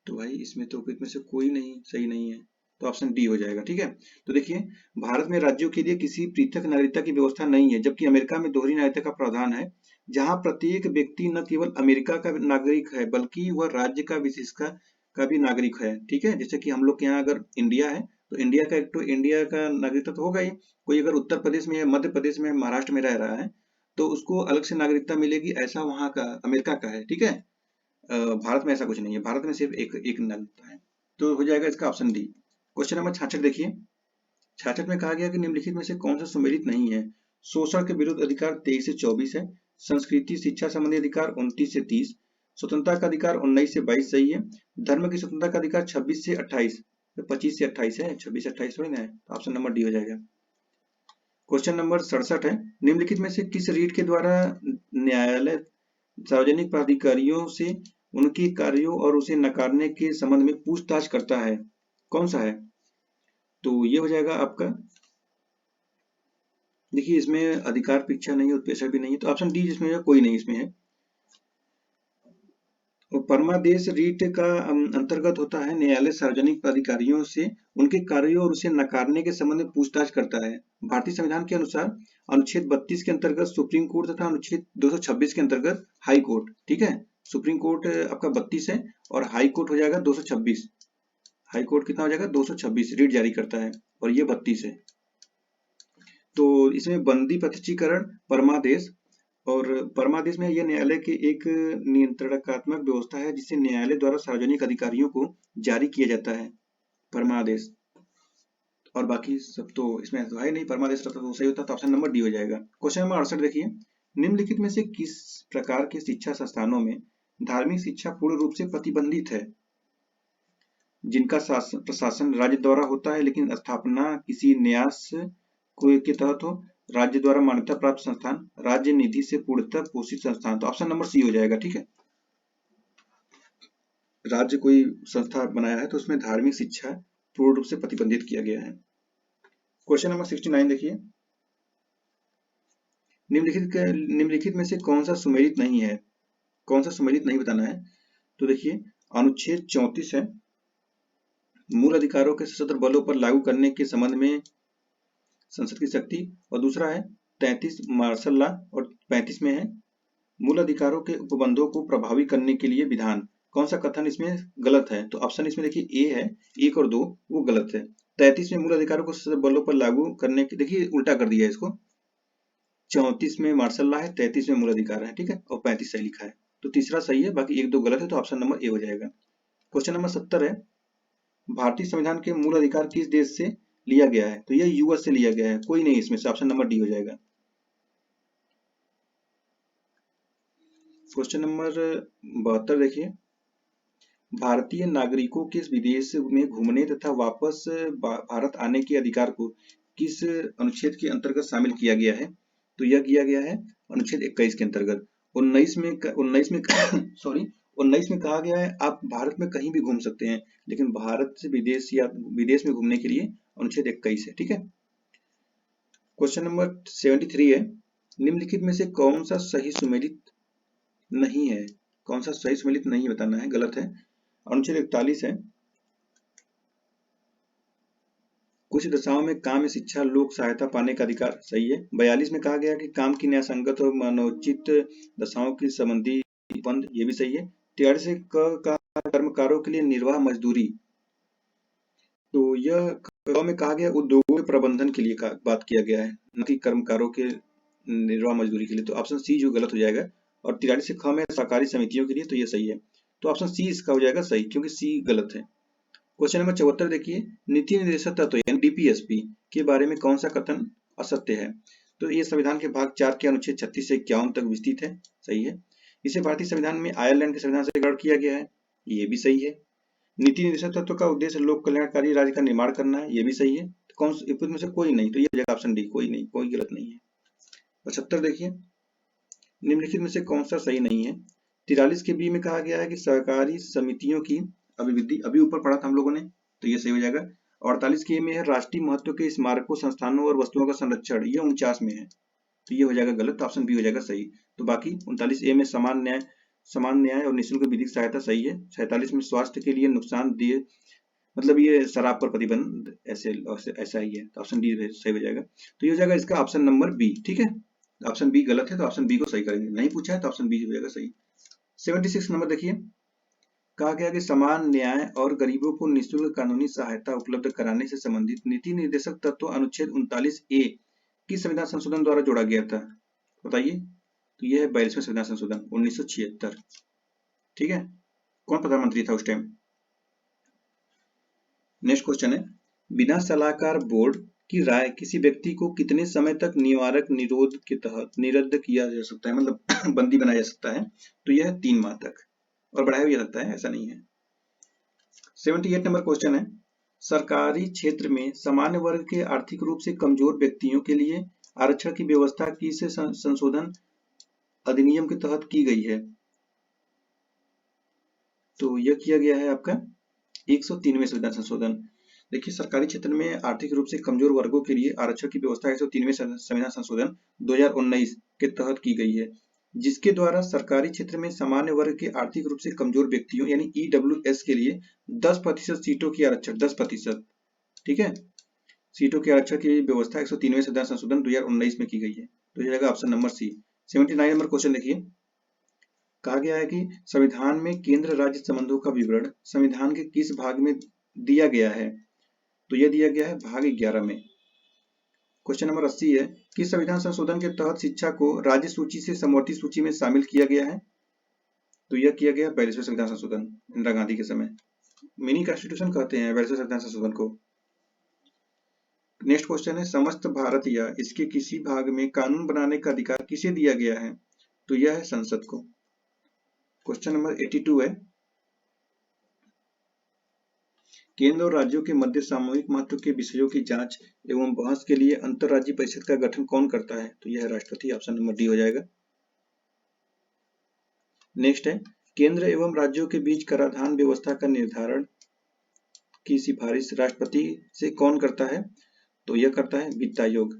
तो भाई इसमें तो इनमें से कोई नहीं सही नहीं है, तो ऑप्शन डी हो जाएगा। ठीक है, तो देखिए, भारत में राज्यों के लिए किसी पृथक नागरिकता की व्यवस्था नहीं है जबकि अमेरिका में दोहरी नागरिकता का प्रावधान है, जहां प्रत्येक व्यक्ति न केवल अमेरिका का नागरिक है बल्कि वह राज्य का विशेष का भी नागरिक है। ठीक है, जैसे कि हम लोग के यहाँ अगर इंडिया है तो इंडिया का एक तो इंडिया का नागरिकता तो होगा ही। कोई अगर उत्तर प्रदेश में या मध्य प्रदेश में महाराष्ट्र में रह रहा है तो उसको अलग से नागरिकता मिलेगी, ऐसा वहां का अमेरिका का है। ठीक है, भारत में ऐसा कुछ नहीं है, भारत में सिर्फ एक एक नल है। तो हो जाएगा इसका ऑप्शन डी। क्वेश्चन नंबर 66 देखिए। 66 में कहा गया कि निम्नलिखित में से कौन सा सुमेलित नहीं है। शोषण के विरुद्ध अधिकार 23 से 24 है। संस्कृति शिक्षा संबंधी अधिकार 29 से 30। स्वतंत्रता का अधिकार 19 से 22 सही है। धर्म की स्वतंत्रता का अधिकार 26 से 28। तो 25 से 28 है, 26 से 28 थोड़ी ना है। तो ऑप्शन नंबर डी हो जाएगा। क्वेश्चन नंबर 67 है। निम्नलिखित में से किस रीट के द्वारा न्यायालय सार्वजनिक प्राधिकारियों से उनके कार्यों और उसे नकारने के संबंध में पूछताछ करता है? कौन सा है? तो ये हो जाएगा आपका, देखिए इसमें अधिकार परीक्षा नहीं है, उत्प्रेषण भी नहीं है, तो ऑप्शन डी जिसमें है कोई नहीं इसमें है। तो परमादेश रीट का अंतर्गत होता है न्यायालय सार्वजनिक प्राधिकारियों से उनके कार्यों और उसे नकारने के संबंध में पूछताछ करता है। भारतीय संविधान के अनुसार अनुच्छेद 32 के अंतर्गत सुप्रीम कोर्ट तथा अनुच्छेद 226 के अंतर्गत हाई कोर्ट, ठीक है। सुप्रीम कोर्ट आपका 32 है और हाई कोर्ट हो जाएगा 226। हाई कोर्ट कितना हो जाएगा? 226 रीट जारी करता है और ये 32 है। तो इसमें बंदी प्रत्यक्षीकरण परमादेश, और परमादेश में यह न्यायालय की एक नियंत्रणात्मक व्यवस्था है जिसे न्यायालय द्वारा सार्वजनिक अधिकारियों को जारी किया जाता है, परमादेश। और बाकी सब तो इसमें तो है नहीं, परमादेश रहता तो सही होता, तो ऑप्शन नंबर डी हो जाएगा। क्वेश्चन नंबर 68 देखिए। निम्नलिखित में से किस प्रकार के शिक्षा संस्थानों में धार्मिक शिक्षा पूर्ण रूप से प्रतिबंधित है? जिनका प्रशासन राज्य द्वारा होता है लेकिन स्थापना किसी न्यास के तहत हो, राज्य द्वारा मान्यता प्राप्त संस्थान, राज्य निधि से पूर्णतः पोषित संस्थान। तो ऑप्शन नंबर सी हो जाएगा, ठीक है। राज्य कोई संस्था बनाया है तो उसमें धार्मिक शिक्षा पूर्ण रूप से प्रतिबंधित किया गया है। क्वेश्चन नंबर 69 देखिए। निम्नलिखित में से कौन सा सुमेलित नहीं है? कौन सा सुमेलित नहीं बताना है। तो देखिए अनुच्छेद 34 है, मूल अधिकारों के सशस्त्र बलों पर लागू करने के संबंध में संसद की शक्ति, और दूसरा है 33 मार्शल लॉ, और 35 में है मूल अधिकारों के उपबंधों को प्रभावी करने के लिए विधान। कौन सा कथन इसमें गलत है? तो ऑप्शन इसमें देखिए ए है, 1 और 2 वो गलत है। 33 में मूल अधिकारों को सशस्त्र बलों पर लागू करने के, देखिए उल्टा कर दिया है इसको, 34 में मार्शल लॉ है, 33 में मूल अधिकार है, ठीक है, और 35 सही लिखा है। तो तीसरा सही है, बाकी 1 2 गलत है, तो ऑप्शन नंबर ए हो जाएगा। क्वेश्चन नंबर 70 है। भारतीय संविधान के मूल अधिकार किस देश से लिया गया है? तो यह यूएस से लिया गया है, कोई नहीं इसमें से, ऑप्शन नंबर डी हो जाएगा। क्वेश्चन नंबर 72 देखिए। भारतीय नागरिकों के विदेश में घूमने तथा वापस भारत आने के अधिकार को किस अनुच्छेद के अंतर्गत शामिल किया गया है? तो यह किया गया है अनुच्छेद 21 के अंतर्गत। 19 में सॉरी 19 में कहा गया है आप भारत में कहीं भी घूम सकते हैं, लेकिन भारत से विदेश या विदेश में घूमने के लिए अनुच्छेद 21 है, ठीक है। क्वेश्चन नंबर 73 है। निम्नलिखित में से कौन सा सही सुमेलित नहीं है? कौन सा सही सुमेलित नहीं बताना है, गलत है। अनुच्छेद 41 है, कुछ दशाओं में काम शिक्षा लोक सहायता पाने का अधिकार, सही है। 42 में कहा गया कि काम की न्यायसंगत और मानवोचित दशाओं की संबंधी बंद, ये भी सही है। 43 का कर्मकारों के लिए निर्वाह मजदूरी, तो यह में कहा गया उद्योगों के प्रबंधन के लिए बात किया गया है, न कि कर्मकारों के निर्वाह मजदूरी के लिए, तो ऑप्शन सी जो गलत हो जाएगा। और 43 ख में सहकारी समितियों के लिए, तो ये सही है, तो ऑप्शन सी इसका हो जाएगा सही, क्योंकि सी गलत है। क्वेश्चन नंबर 74 देखिए। नीति निर्देशक तत्व यानी डीपीएसपी के बारे में कौन सा कथन असत्य है? तो ये संविधान के भाग 4 के अनुच्छेद 36 से 51 तक विस्तृत है, सही है। इसे भारतीय संविधान में आयरलैंड के संविधान से ग्रहण किया गया है, ये भी सही है। नीति निर्देशक तत्व का उद्देश्य लोक कल्याणकारी राज्य का निर्माण करना है, ये भी सही है। कौन में से कोई नहीं, तो ये हो जाएगा ऑप्शन डी, कोई नहीं, कोई गलत नहीं है। 75 देखिए। निम्नलिखित में से कौन सा सही नहीं है? 43 के बी में कहा गया है कि सहकारी समितियों की अभिवृद्धि, अभी ऊपर पढ़ा था हम लोगों ने, तो ये सही हो जाएगा। 48 के ए में है राष्ट्रीय महत्व के स्मारकों संस्थानों और वस्तुओं का संरक्षण, ये 49 में है, तो ये हो जाएगा गलत, ऑप्शन बी हो जाएगा सही। तो बाकी 39 ए में समान न्याय और निःशुल्क विधिक सहायता सही है। 47 में स्वास्थ्य के लिए नुकसानदेह, मतलब ये शराब पर प्रतिबंध, ऐसा ही है, तो ऑप्शन डी सही हो जाएगा। तो ये हो जाएगा इसका ऑप्शन नंबर बी, ठीक है। ऑप्शन बी गलत है, तो ऑप्शन बी को सही करेंगे, नहीं पूछा है तो ऑप्शन बी हो जाएगा सही। 76 नंबर देखिए। कहा गया कि समान न्याय और गरीबों को निःशुल्क कानूनी सहायता उपलब्ध कराने से संबंधित नीति निर्देशक तत्व अनुच्छेद 39 ए किस संविधान संशोधन द्वारा जोड़ा गया था? बताइए। तो यह है 42वें संविधान संशोधन 1976। ठीक है, कौन प्रधानमंत्री था उस टाइम। नेक्स्ट क्वेश्चन है, बिना सलाहकार बोर्ड की राय किसी व्यक्ति को कितने समय तक निवारक निरोध के तहत निरस्त किया जा सकता है, मतलब बंदी बनाया जा सकता है। तो यह 3 माह तक, और बढ़ाया भी जा सकता है, ऐसा नहीं है। 78 नंबर क्वेश्चन है, सरकारी क्षेत्र में सामान्य वर्ग के आर्थिक रूप से कमजोर व्यक्तियों के लिए आरक्षण की व्यवस्था किस संशोधन अधिनियम के तहत की गई है। तो यह किया गया है आपका 103वें संविधान संशोधन। देखिए, सरकारी क्षेत्र में आर्थिक रूप से कमजोर वर्गों के लिए आरक्षण की व्यवस्था 103वें संविधान संशोधन 2019 के तहत की गई है, जिसके द्वारा सरकारी क्षेत्र में सामान्य वर्ग के आर्थिक रूप से कमजोर व्यक्तियों यानी EWS के लिए 10% सीटों की आरक्षण, 10%, ठीक है, सीटों के आरक्षण की व्यवस्था 103वें संविधान संशोधन 2019 में की गई है। तो यह option number C. 79 number question देखिए, कहा गया है कि संविधान में केंद्र राज्य संबंधों का विवरण संविधान के किस भाग में दिया गया है। तो यह दिया गया है भाग 11 में। क्वेश्चन नंबर 80 है, किस संविधान संशोधन के तहत शिक्षा को राज्य सूची से समवर्ती सूची में शामिल किया गया है। तो यह किया गया 42वें संविधान संशोधन, इंदिरा गांधी के समय। मिनी कॉन्स्टिट्यूशन कहते हैं 42वें संविधान संशोधन को। नेक्स्ट क्वेश्चन है, समस्त भारत या इसके किसी भाग में कानून बनाने का अधिकार किसे दिया गया है। तो यह है संसद को। क्वेश्चन नंबर 82 है, केंद्र और राज्यों के मध्य सामूहिक महत्व के विषयों की जांच एवं बहस के लिए अंतरराज्यीय परिषद का गठन कौन करता है। तो यह राष्ट्रपति, ऑप्शन नंबर डी हो जाएगा। नेक्स्ट है, केंद्र एवं राज्यों के बीच कराधान व्यवस्था का निर्धारण की सिफारिश राष्ट्रपति से कौन करता है। तो यह करता है वित्त आयोग।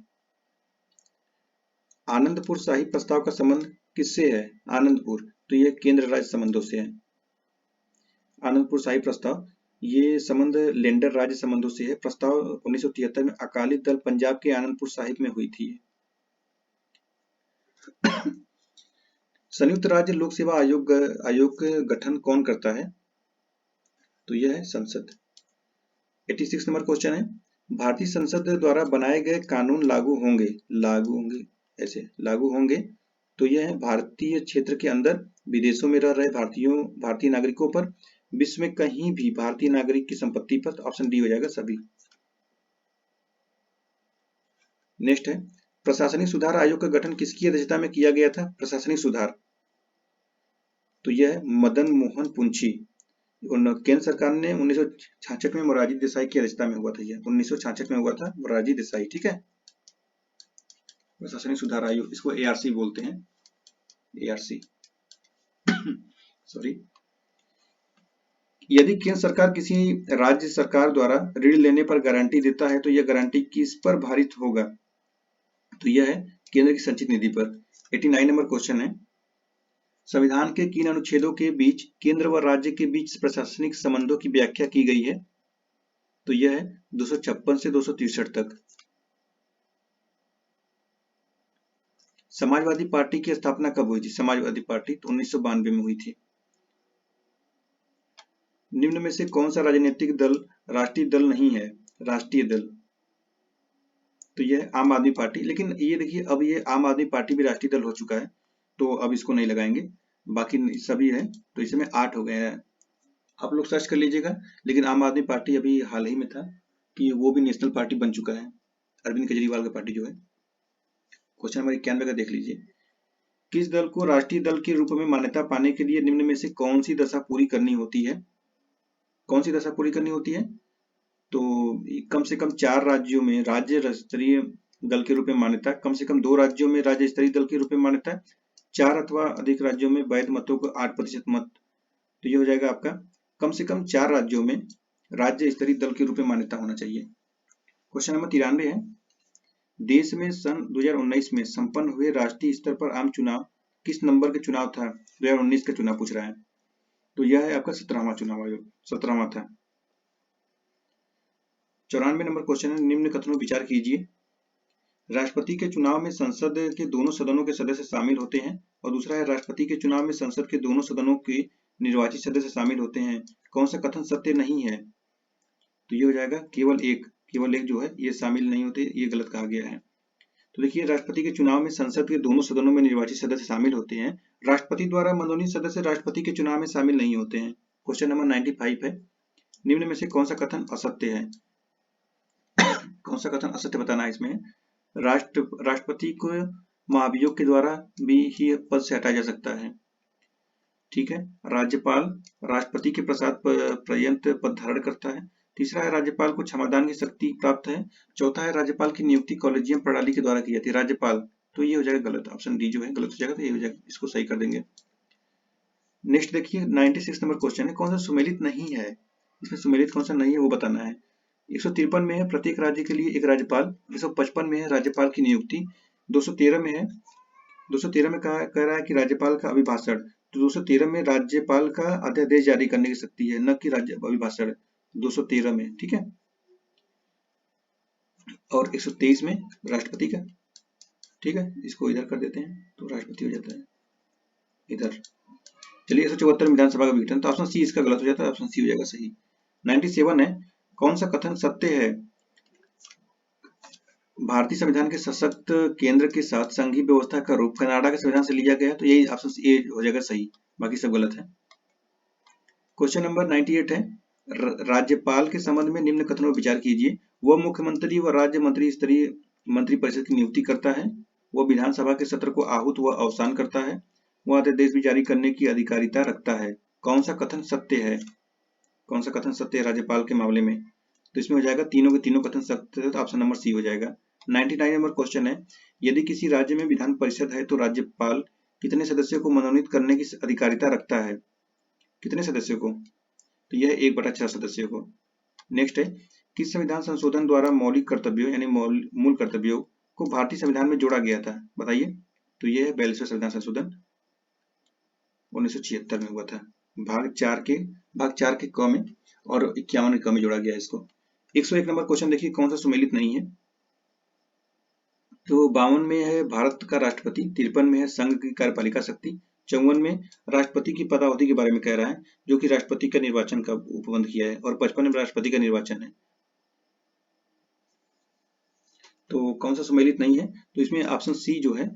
आनंदपुर शाही प्रस्ताव का संबंध किससे है। आनंदपुर, तो यह केंद्र राज्य संबंधों से है। आनंदपुर शाही प्रस्ताव ये संबंध लेंडर राज्य संबंधों से है। प्रस्ताव 1973 में अकाली दल पंजाब के आनंदपुर साहिब में हुई थी। संयुक्त राज्य लोक सेवा आयोग का गठन कौन करता है। तो यह है संसद। 86 नंबर क्वेश्चन है, भारतीय संसद द्वारा बनाए गए कानून लागू होंगे ऐसे लागू होंगे। तो यह है भारतीय क्षेत्र के अंदर विदेशों में रह रहे भारतीय नागरिकों पर, विश्व में कहीं भी भारतीय नागरिक की संपत्ति पर। ऑप्शन डी हो जाएगा सभी। नेक्स्ट है, प्रशासनिक सुधार आयोग का गठन किसकी अध्यक्षता में किया गया था। प्रशासनिक सुधार, तो यह है मदन मोहन पुंछी। केंद्र सरकार ने 1966 में मोरारजी देसाई की अध्यक्षता में हुआ था। यह 1966 में हुआ था, मोरारजी देसाई, ठीक है। प्रशासनिक सुधार आयोग, इसको ARC बोलते हैं, ARC सॉरी। यदि केंद्र सरकार किसी राज्य सरकार द्वारा ऋण लेने पर गारंटी देता है तो यह गारंटी किस पर भारित होगा। तो यह है केंद्र की संचित निधि पर। 89 नंबर क्वेश्चन है, संविधान के किन अनुच्छेदों के बीच केंद्र व राज्य के बीच प्रशासनिक संबंधों की व्याख्या की गई है। तो यह है 256 से 263 तक। समाजवादी पार्टी की स्थापना कब हुई थी। समाजवादी पार्टी तो 1992 में हुई थी। निम्न में से कौन सा राजनीतिक दल राष्ट्रीय दल नहीं है। राष्ट्रीय दल, तो यह आम आदमी पार्टी। लेकिन ये देखिए, अब ये आम आदमी पार्टी भी राष्ट्रीय दल हो चुका है, तो अब इसको नहीं लगाएंगे, बाकी सभी है। तो इसमें 8 हो गए हैं, आप लोग सर्च कर लीजिएगा। लेकिन आम आदमी पार्टी अभी हाल ही में था कि वो भी नेशनल पार्टी बन चुका है, अरविंद केजरीवाल का पार्टी जो है। क्वेश्चन नंबर 91 का देख लीजिए, किस दल को राष्ट्रीय दल के रूप में मान्यता पाने के लिए निम्न में से कौन सी दशा पूरी करनी होती है। कौन सी दशा पूरी करनी होती है। तो कम से कम 4 राज्यों में राज्य स्तरीय दल के रूप में मान्यता, कम से कम 2 राज्यों में राज्य स्तरीय दल के रूप में मान्यता, 4 अथवा अधिक राज्यों में वैध मतों को 8% मत। तो ये हो जाएगा आपका कम से कम 4 राज्यों में राज्य स्तरीय दल के रूप में मान्यता होना चाहिए। क्वेश्चन नंबर 93 है, देश में सन 2019 में संपन्न हुए राष्ट्रीय स्तर पर आम चुनाव किस नंबर के चुनाव था। 2019 का चुनाव पूछ रहा है। तो यह है आपका 17वां चुनाव आयोग, 17वां था। 94 नंबर क्वेश्चन है, निम्न कथनों विचार कीजिए। राष्ट्रपति के चुनाव में संसद के दोनों सदनों के सदस्य शामिल होते हैं, और दूसरा है राष्ट्रपति के चुनाव में संसद के दोनों सदनों के निर्वाचित सदस्य शामिल होते हैं। कौन सा कथन सत्य नहीं है। तो ये हो जाएगा केवल एक जो है ये शामिल नहीं होते, ये गलत कहा गया है। तो देखिए, राष्ट्रपति के चुनाव में संसद के दोनों सदनों में निर्वाचित सदस्य शामिल होते हैं। राष्ट्रपति द्वारा मनोनीत सदस्य राष्ट्रपति के चुनाव में शामिल नहीं होते हैं। क्वेश्चन नंबर 95 है, निम्न में से कौन सा कथन असत्य है? कौन सा कथन असत्य बताना है इसमें। राष्ट्रपति को महाभियोग के द्वारा भी ही पद से हटाया जा सकता है। ठीक है। राज्यपाल राष्ट्रपति के प्रसाद पर्यंत पद धारण करता है। तीसरा है, राज्यपाल को क्षमादान की शक्ति प्राप्त है। चौथा है, राज्यपाल की नियुक्ति कॉलेजियम प्रणाली के द्वारा की जाती है। राज्यपाल, तो ये हो जाएगा गलत, ऑप्शन डी जो है गलत हो जाएगा, तो ये हो जाएगा, इसको सही कर देंगे। नेक्स्ट देखिए, 96 नंबर क्वेश्चन है, कौन सा सुमेलित नहीं है? इसमें सुमेलित कौन सा नहीं है वो बताना है। 153 में है, प्रत्येक राज्य के लिए एक राज्यपाल। 155 में है, राज्यपाल की नियुक्ति। 213 में है, 213 में कह रहा है कि राज्यपाल का अभिभाषण। तो 213 में राज्यपाल का अध्यादेश जारी करने की शक्ति है, न कि राज्य अभिभाषण, 213 में। ठीक है। और 123 में राष्ट्रपति का। ठीक है, इसको इधर कर देते हैं तो राष्ट्रपति हो जाता है इधर। चलिए, 174 विधानसभा का विघटन, तो ऑप्शन सी इसका गलत हो जाता है, ऑप्शन सी हो जाएगा सही। 97 है, कौन सा कथन सत्य है? भारतीय संविधान के सशक्त केंद्र के साथ संघीय व्यवस्था का रूप कनाडा के संविधान से लिया गया, तो यही ऑप्शन ए हो जाएगा सही, बाकी सब गलत है। क्वेश्चन नंबर 98 है, राज्यपाल के संबंध में निम्न कथनों पर विचार कीजिए। वह मुख्यमंत्री व राज्य मंत्री स्तरीय मंत्रिपरिषद की नियुक्ति करता है। वह विधानसभा के सत्र को आहूत व अवसान करता है। वह अध्यादेश भी जारी करने की अधिकारिता रखता है। कौन सा कथन सत्य है? कौन सा कथन सत्य है राज्यपाल के मामले में? तो इसमें हो जाएगा तीनों के तीनों कथन सत्य है, तो ऑप्शन नंबर सी हो जाएगा। 99 नंबर क्वेश्चन है, यदि किसी राज्य में विधान परिषद है तो राज्यपाल कितने सदस्यों को मनोनीत करने की अधिकारिता रखता है? कितने सदस्यों को? तो यह 1/6 सदस्यों को। नेक्स्ट है, किस संविधान संशोधन द्वारा मौलिक कर्तव्यों यानी मूल कर्तव्यों को भारतीय संविधान में जोड़ा गया था? बताइए। तो यह है 42वां संविधान संशोधन, 1976 में हुआ था। भाग 4 के क में और 51 क में जोड़ा गया इसको। 101 नंबर क्वेश्चन देखिए, कौन सा सुमेलित नहीं है? तो 52 में है भारत का राष्ट्रपति, 53 में है संघ की कार्यपालिका शक्ति, 54 में राष्ट्रपति की पदावधि के बारे में कह रहा है, जो कि राष्ट्रपति का निर्वाचन का उपबंध किया है, और 55 में राष्ट्रपति का निर्वाचन है। तो कौन सा सुमेलित नहीं है? तो इसमें ऑप्शन सी जो है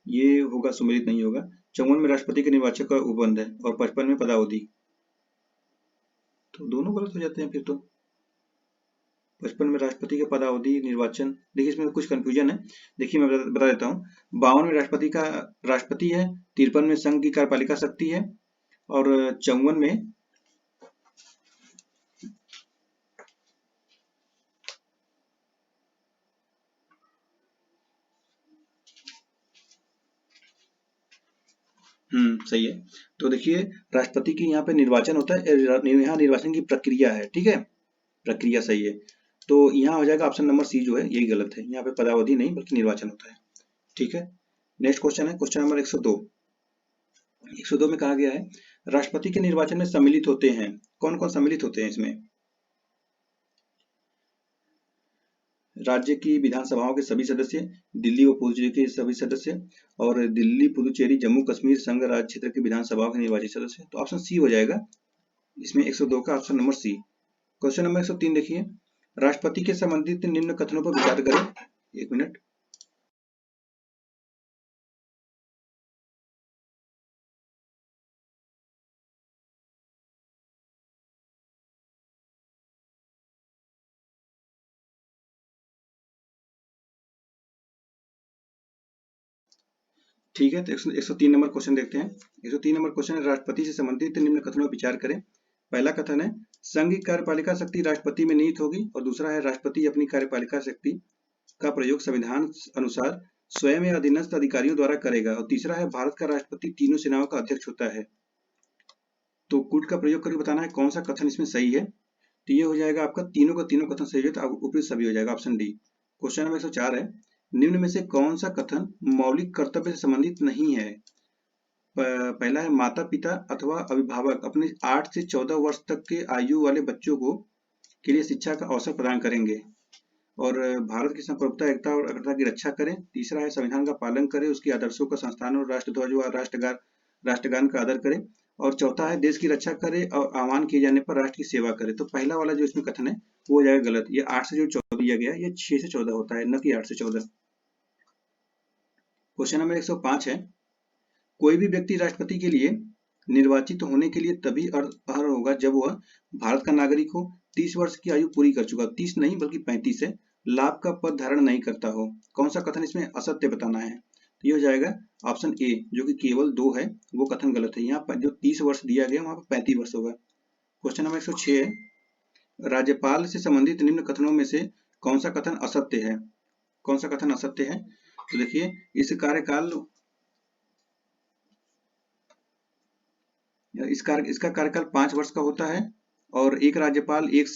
ये होगा, सुमेलित नहीं होगा। 54 में राष्ट्रपति के निर्वाचन का उपबंध है और 55 में पदावधि, तो दोनों गलत हो जाते हैं फिर तो। 55 में राष्ट्रपति के पदावधि निर्वाचन, देखिए इसमें कुछ कंफ्यूजन है, देखिए मैं बता देता हूँ। 52 में राष्ट्रपति है, 53 में संघ की कार्यपालिका शक्ति है, और 54 में सही है। तो देखिए, राष्ट्रपति की यहाँ पे निर्वाचन होता है, यहाँ निर्वाचन की प्रक्रिया है। ठीक है, प्रक्रिया सही है, तो यहाँ हो जाएगा ऑप्शन नंबर सी जो है यही गलत है। यहाँ पे पदावधि नहीं बल्कि निर्वाचन होता है। ठीक है। नेक्स्ट क्वेश्चन है, क्वेश्चन नंबर 102। 102 में कहा गया है, राष्ट्रपति के निर्वाचन में सम्मिलित होते हैं। कौन कौन सम्मिलित होते हैं इसमें? राज्य की विधानसभाओं के सभी सदस्य, दिल्ली व पुदुचेरी के सभी सदस्य, और दिल्ली, पुदुचेरी, जम्मू कश्मीर संघ राज्य क्षेत्र की विधानसभाओं के निर्वाचित सदस्य। तो ऑप्शन सी हो जाएगा इसमें, 102 का option number C. Question number 103 देखिए, राष्ट्रपति के संबंधित निम्न कथनों पर विचार करें। 1 मिनट। ठीक है, तो 103 नंबर क्वेश्चन देखते हैं। 103 नंबर क्वेश्चन है, राष्ट्रपति से संबंधित निम्न कथनों पर विचार करें। पहला कथन है, संघ की कार्यपालिका शक्ति राष्ट्रपति में निहित होगी, और दूसरा है, राष्ट्रपति अपनी कार्यपालिका शक्ति का प्रयोग संविधान अनुसार स्वयं या अधीनस्थ अधिकारियों द्वारा करेगा, और तीसरा है, भारत का राष्ट्रपति तीनों सेनाओं का अध्यक्ष होता है। तो कूट का प्रयोग करके बताना है कौन सा कथन इसमें सही है। तो ये हो जाएगा आपका तीनों का तीनों कथन सही है, तो ऊपरी सभी हो जाएगा, ऑप्शन डी। क्वेश्चन नंबर 104 है, निम्न में से कौन सा कथन मौलिक कर्तव्य से संबंधित नहीं है? पहला है, माता पिता अथवा अभिभावक अपने 8 से 14 वर्ष तक के आयु वाले बच्चों को के लिए शिक्षा का अवसर प्रदान करेंगे, और भारत की संप्रभुता, एकता और अखंडता की रक्षा करें। तीसरा है, संविधान का पालन करें, उसके आदर्शों का संस्थान और राष्ट्रध्वज व राष्ट्रगान का आदर करें, और चौथा है, देश की रक्षा करे और आह्वान किए जाने पर राष्ट्र की सेवा करे। तो पहला वाला जो इसमें कथन है वो हो जाएगा गलत। ये 8 से जो 14 दिया गया, ये 6 से 14 होता है, न कि 8 से 14। क्वेश्चन नंबर 105 है, कोई भी व्यक्ति राष्ट्रपति के लिए निर्वाचित होने के लिए तभी अर्ह होगा जब वह भारत का नागरिक हो, 30 वर्ष की आयु पूरी कर चुका, 30 नहीं बल्कि 35 है, लाभ का पद धारण नहीं करता हो। कौन सा कथन इसमें असत्य बताना है? तो ये हो जाएगा ऑप्शन ए, जो कि केवल 2 है, वो कथन गलत है। यहाँ पर जो 30 वर्ष दिया गया वहां पर 35 वर्ष होगा। क्वेश्चन नंबर 106 है, राज्यपाल से संबंधित निम्न कथनों में से कौन सा कथन असत्य है? कौन सा कथन असत्य है? तो देखिए, इसका कार्यकाल 5 वर्ष का होता है और एक राज्यपाल एक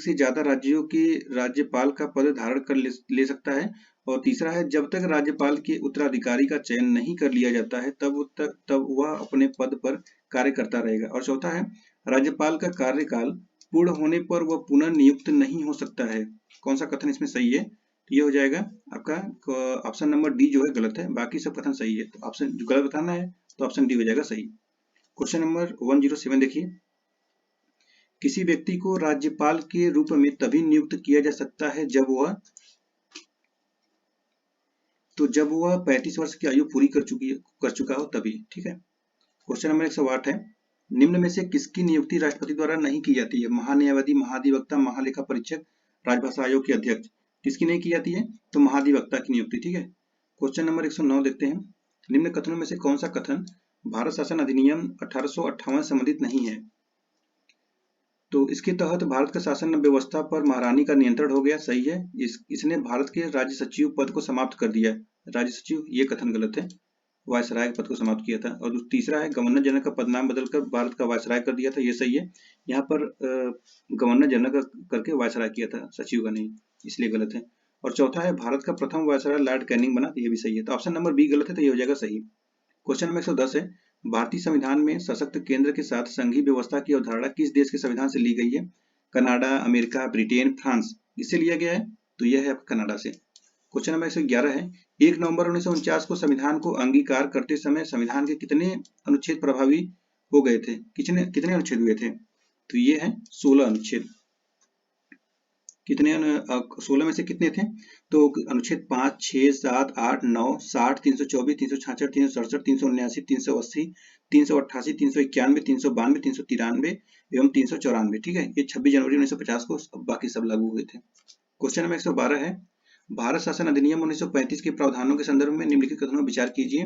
से ज्यादा राज्यों के राज्यपाल का पद धारण कर ले सकता है। और तीसरा है, जब तक राज्यपाल के उत्तराधिकारी का चयन नहीं कर लिया जाता है तब वह अपने पद पर कार्य करता रहेगा। और चौथा है, राज्यपाल का कार्यकाल पूर्ण होने पर वह पुनः नियुक्त नहीं हो सकता है। कौन सा कथन इसमें सही है? तो ये हो जाएगा आपका ऑप्शन नंबर डी जो है गलत है, बाकी सब कथन सही है। तो ऑप्शन जो गलत बताना है तो ऑप्शन डी हो जाएगा सही। क्वेश्चन नंबर 107 देखिए, किसी व्यक्ति को राज्यपाल के रूप में तभी नियुक्त किया जा सकता है जब वह 35 वर्ष की आयु पूरी कर चुका हो तभी। ठीक है। क्वेश्चन नंबर 108 है, निम्न में से किसकी नियुक्ति राष्ट्रपति द्वारा नहीं की जाती है? महान्यायवादी, महाधिवक्ता, महालेखा परीक्षक, राजभाषा आयोग के अध्यक्ष। किसकी नहीं की जाती है? तो महाधिवक्ता की नियुक्ति। ठीक है। क्वेश्चन नंबर 109 देखते हैं, निम्न कथनों में से कौन सा कथन भारत शासन अधिनियम 1858 संबंधित नहीं है? तो इसके तहत भारत का शासन व्यवस्था पर महारानी का नियंत्रण हो गया, सही है। इसने भारत के राज्य सचिव पद को समाप्त कर दिया, राज्य सचिव, ये कथन गलत है। वायसराय पद को समाप्त किया था। और तीसरा है, गवर्नर जनरल का पदनाम बदलकर भारत का वायसराय कर दिया था, ये सही है। यहाँ पर गवर्नर जनरल करके वायसराय किया था, सचिव का नहीं, इसलिए गलत है। और चौथा है, भारत का प्रथम वायसराय लॉर्ड कैनिंग बना, ये भी सही है। तो ऑप्शन नंबर बी गलत है, तो ये हो जाएगा सही। क्वेश्चन नंबर 110 है, भारतीय संविधान में सशक्त केंद्र के साथ संघीय व्यवस्था की अवधारणा किस देश के संविधान से ली गई है? कनाडा, अमेरिका, ब्रिटेन, फ्रांस, इससे लिया गया है, तो यह है कनाडा से। क्वेश्चन नंबर 111 है, 1 नवंबर 1949 को संविधान को अंगीकार करते समय संविधान के कितने अनुच्छेद प्रभावी हो गए थे? कितने अनुच्छेद हुए थे? तो ये है 16 अनुच्छेद। कितने 16 में से कितने थे? तो अनुच्छेद 5, 6, 7, 8, 9, 60, 324, 366, 367, 379, 380, 388, 391, 392, 393 एवं 394। ठीक है, ये 26 जनवरी 1950 को बाकी सब लागू हुए थे। क्वेश्चन नंबर 112 है, भारत शासन अधिनियम 1935 के प्रावधानों के संदर्भ में निम्नलिखित कथनों पर विचार कीजिए।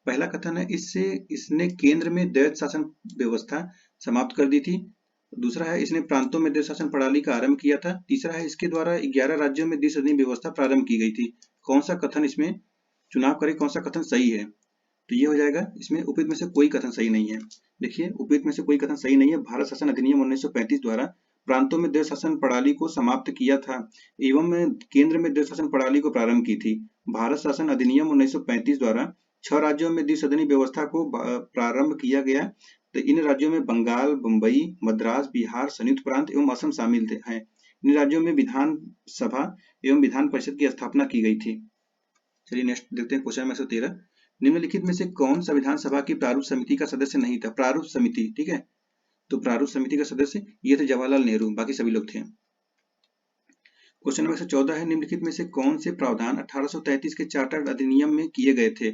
पहला कथन है, इसने केंद्र में द्वैध शासन व्यवस्था समाप्त कर दी थी। दूसरा है, इसने प्रांतों में द्वैध शासन प्रणाली का आरंभ किया था। तीसरा है, इसके द्वारा 11 राज्यों में द्विसदनीय व्यवस्था प्रारंभ की गई थी। कौन सा कथन इसमें चुनाव करें, कौन सा कथन सही है? तो ये हो जाएगा, इसमें उपयुक्त में से कोई कथन सही नहीं है। देखिए, उपयुक्त में से कोई कथन सही नहीं है। भारत शासन अधिनियम 1935 द्वारा प्रांतों में द्वैध शासन प्रणाली को समाप्त किया था एवं केंद्र में द्वैध शासन प्रणाली को प्रारंभ की थी। भारत शासन अधिनियम 1935 द्वारा 6 राज्यों में द्विसदनीय व्यवस्था को प्रारंभ किया गया। तो इन राज्यों में बंगाल, मुंबई, मद्रास, बिहार, संयुक्त प्रांत एवं असम शामिल हैं। इन राज्यों में विधान सभा एवं विधान परिषद की स्थापना की गई थी। चलिए नेक्स्ट देखते हैं, क्वेश्चन नंबर 113, निम्नलिखित में से कौन संविधान सभा की प्रारूप समिति का सदस्य नहीं था? प्रारूप समिति, ठीक है, तो प्रारूप समिति का सदस्य ये थे जवाहरलाल नेहरू, बाकी सभी लोग थे। क्वेश्चन नंबर 114 है, निम्नलिखित में से कौन से प्रावधान 1833 के चार्टर अधिनियम में किए गए थे?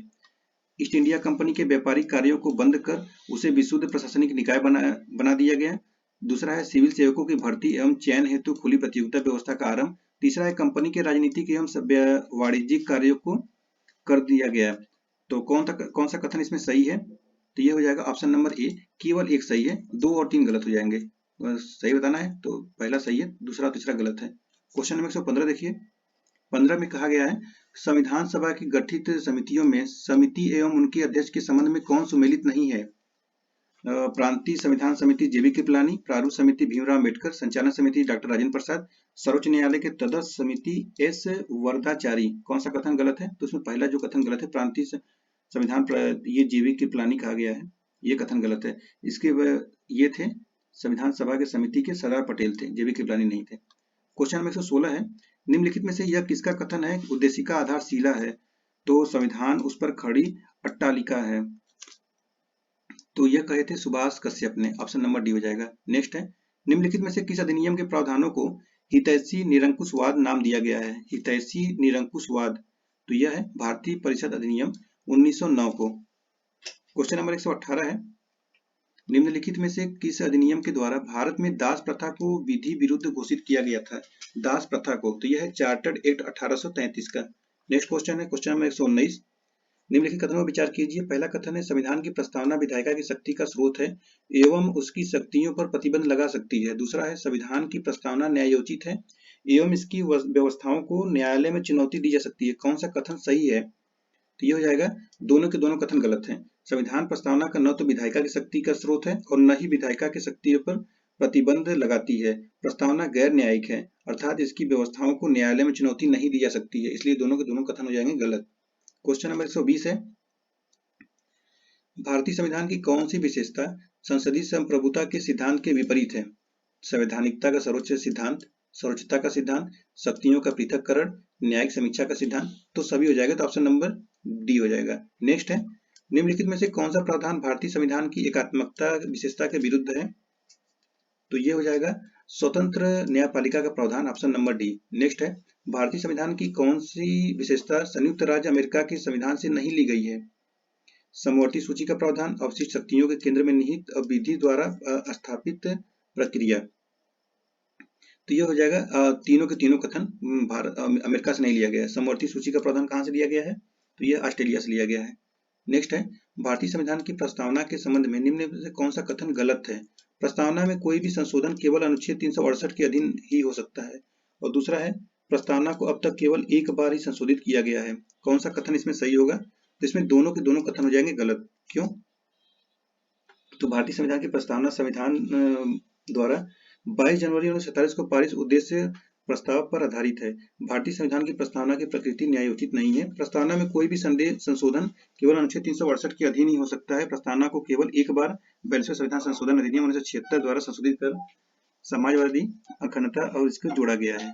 ईस्ट इंडिया कंपनी के व्यापारिक कार्यों को बंद कर उसे विशुद्ध प्रशासनिक निकाय बना दिया गया। दूसरा है, सिविल सेवकों की भर्ती एवं चयन हेतु खुली प्रतियोगिता व्यवस्था का आरंभ। तीसरा है, कंपनी के राजनीतिक एवं वाणिज्यिक कार्यों को कर दिया गया। तो कौन सा कथन इसमें सही है? तो ये हो जाएगा ऑप्शन नंबर ए, केवल एक सही है, 2 और 3 गलत हो जाएंगे। सही बताना है तो पहला सही है, दूसरा और तीसरा गलत है। क्वेश्चन नंबर 115 देखिए, 15 में कहा गया है, संविधान सभा की गठित समितियों में समिति एवं उनके अध्यक्ष के संबंध में कौन सुमेलित नहीं है? प्रांतीय संविधान समिति जेबी कृपलानी, प्रारूप समिति भीमराव अम्बेडकर, संचालन समिति डॉक्टर राजेंद्र प्रसाद, सर्वोच्च न्यायालय के तदस्थ समिति एस वरदाचारी। कौन सा कथन गलत है? तो उसमें पहला जो कथन गलत है, प्रांतीय संविधान ये जेबी कृपलानी कहा गया है, ये कथन गलत है। इसके ये थे संविधान सभा के समिति के सरदार पटेल थे, जेबी कृपलानी नहीं थे। क्वेश्चन नंबर 116 है, निम्नलिखित में से यह किसका कथन है उद्देशिका आधारशिला है? तो संविधान उस पर खड़ी अट्टालिका है, तो यह कहे थे सुभाष कश्यप ने, ऑप्शन नंबर डी हो जाएगा। नेक्स्ट है, निम्नलिखित में से किस अधिनियम के प्रावधानों को हितैषी निरंकुशवाद नाम दिया गया है? हितैषी निरंकुशवाद, तो यह है भारतीय परिषद अधिनियम 1909 को। क्वेश्चन नंबर 118 है, निम्नलिखित में से किस अधिनियम के द्वारा भारत में दास प्रथा को विधि विरुद्ध घोषित किया गया था? दास प्रथा को, तो यह है चार्टर्ड एक्ट 1833 का। नेक्स्ट क्वेश्चन है क्वेश्चन नंबर 119, निम्नलिखित कथनों पर विचार कीजिए। पहला कथन है, संविधान की प्रस्तावना विधायिका की शक्ति का स्रोत है एवं उसकी शक्तियों पर प्रतिबंध लगा सकती है। दूसरा है, संविधान की प्रस्तावना न्यायोचित है एवं इसकी व्यवस्थाओं को न्यायालय में चुनौती दी जा सकती है। कौन सा कथन सही है? तो ये हो जाएगा दोनों के दोनों कथन गलत हैं। संविधान प्रस्तावना का न तो विधायिका की शक्ति का स्रोत है और न ही विधायिका की शक्तियों पर प्रतिबंध लगाती है। प्रस्तावना गैर न्यायिक है, अर्थात इसकी व्यवस्थाओं को न्यायालय में चुनौती नहीं दी जा सकती है, इसलिए दोनों के दोनों कथन हो जाएंगे गलत। क्वेश्चन नंबर 120 है, भारतीय संविधान की कौन सी विशेषता संसदीय संप्रभुता के सिद्धांत के विपरीत है? संवैधानिकता का सर्वोच्च सिद्धांत, सर्वोच्चता का सिद्धांत, शक्तियों का पृथक्करण, न्यायिक समीक्षा का सिद्धांत। तो सभी हो जाएगा, तो ऑप्शन नंबर डी हो जाएगा। नेक्स्ट है, निम्नलिखित में से कौन सा प्रावधान भारतीय संविधान की एकात्मकता विशेषता के विरुद्ध है? तो ये हो जाएगा स्वतंत्र न्यायपालिका का प्रावधान, ऑप्शन नंबर डी। नेक्स्ट है, भारतीय संविधान की कौन सी विशेषता संयुक्त राज्य अमेरिका के संविधान से नहीं ली गई है? समवर्ती सूची का प्रावधान, अवशिष्ट शक्तियों के केंद्र में निहित विधि द्वारा स्थापित प्रक्रिया। तो ये हो जाएगा तीनों के तीनों कथन भारत अमेरिका से नहीं लिया गया है। समवर्ती सूची का प्रावधान कहाँ से लिया गया है? तो ये ऑस्ट्रेलिया से लिया गया है। नेक्स्ट है, भारतीय संविधान की प्रस्तावना के संबंध में निम्न में से कौन सा कथन गलत है? प्रस्तावना में कोई भी संशोधन केवल अनुच्छेद 368 के अधीन ही हो सकता है। और दूसरा है, प्रस्तावना को अब तक केवल एक बार ही संशोधित किया गया है। कौन सा कथन इसमें सही होगा? तो इसमें दोनों के दोनों कथन हो जाएंगे गलत। क्यों? तो भारतीय संविधान की प्रस्तावना संविधान द्वारा 22 जनवरी 1947 को पारित उद्देश्य प्रस्ताव पर आधारित है। भारतीय संविधान की प्रस्तावना की प्रकृति न्यायोचित नहीं है। प्रस्तावना में कोई भी संशोधन केवल अनुच्छेद 368 के अधीन ही हो सकता है। प्रस्तावना को केवल एक बार 42वें संविधान संशोधन अधिनियम 1976 द्वारा संशोधित कर समाजवादी अखंडता और इसको जोड़ा गया है।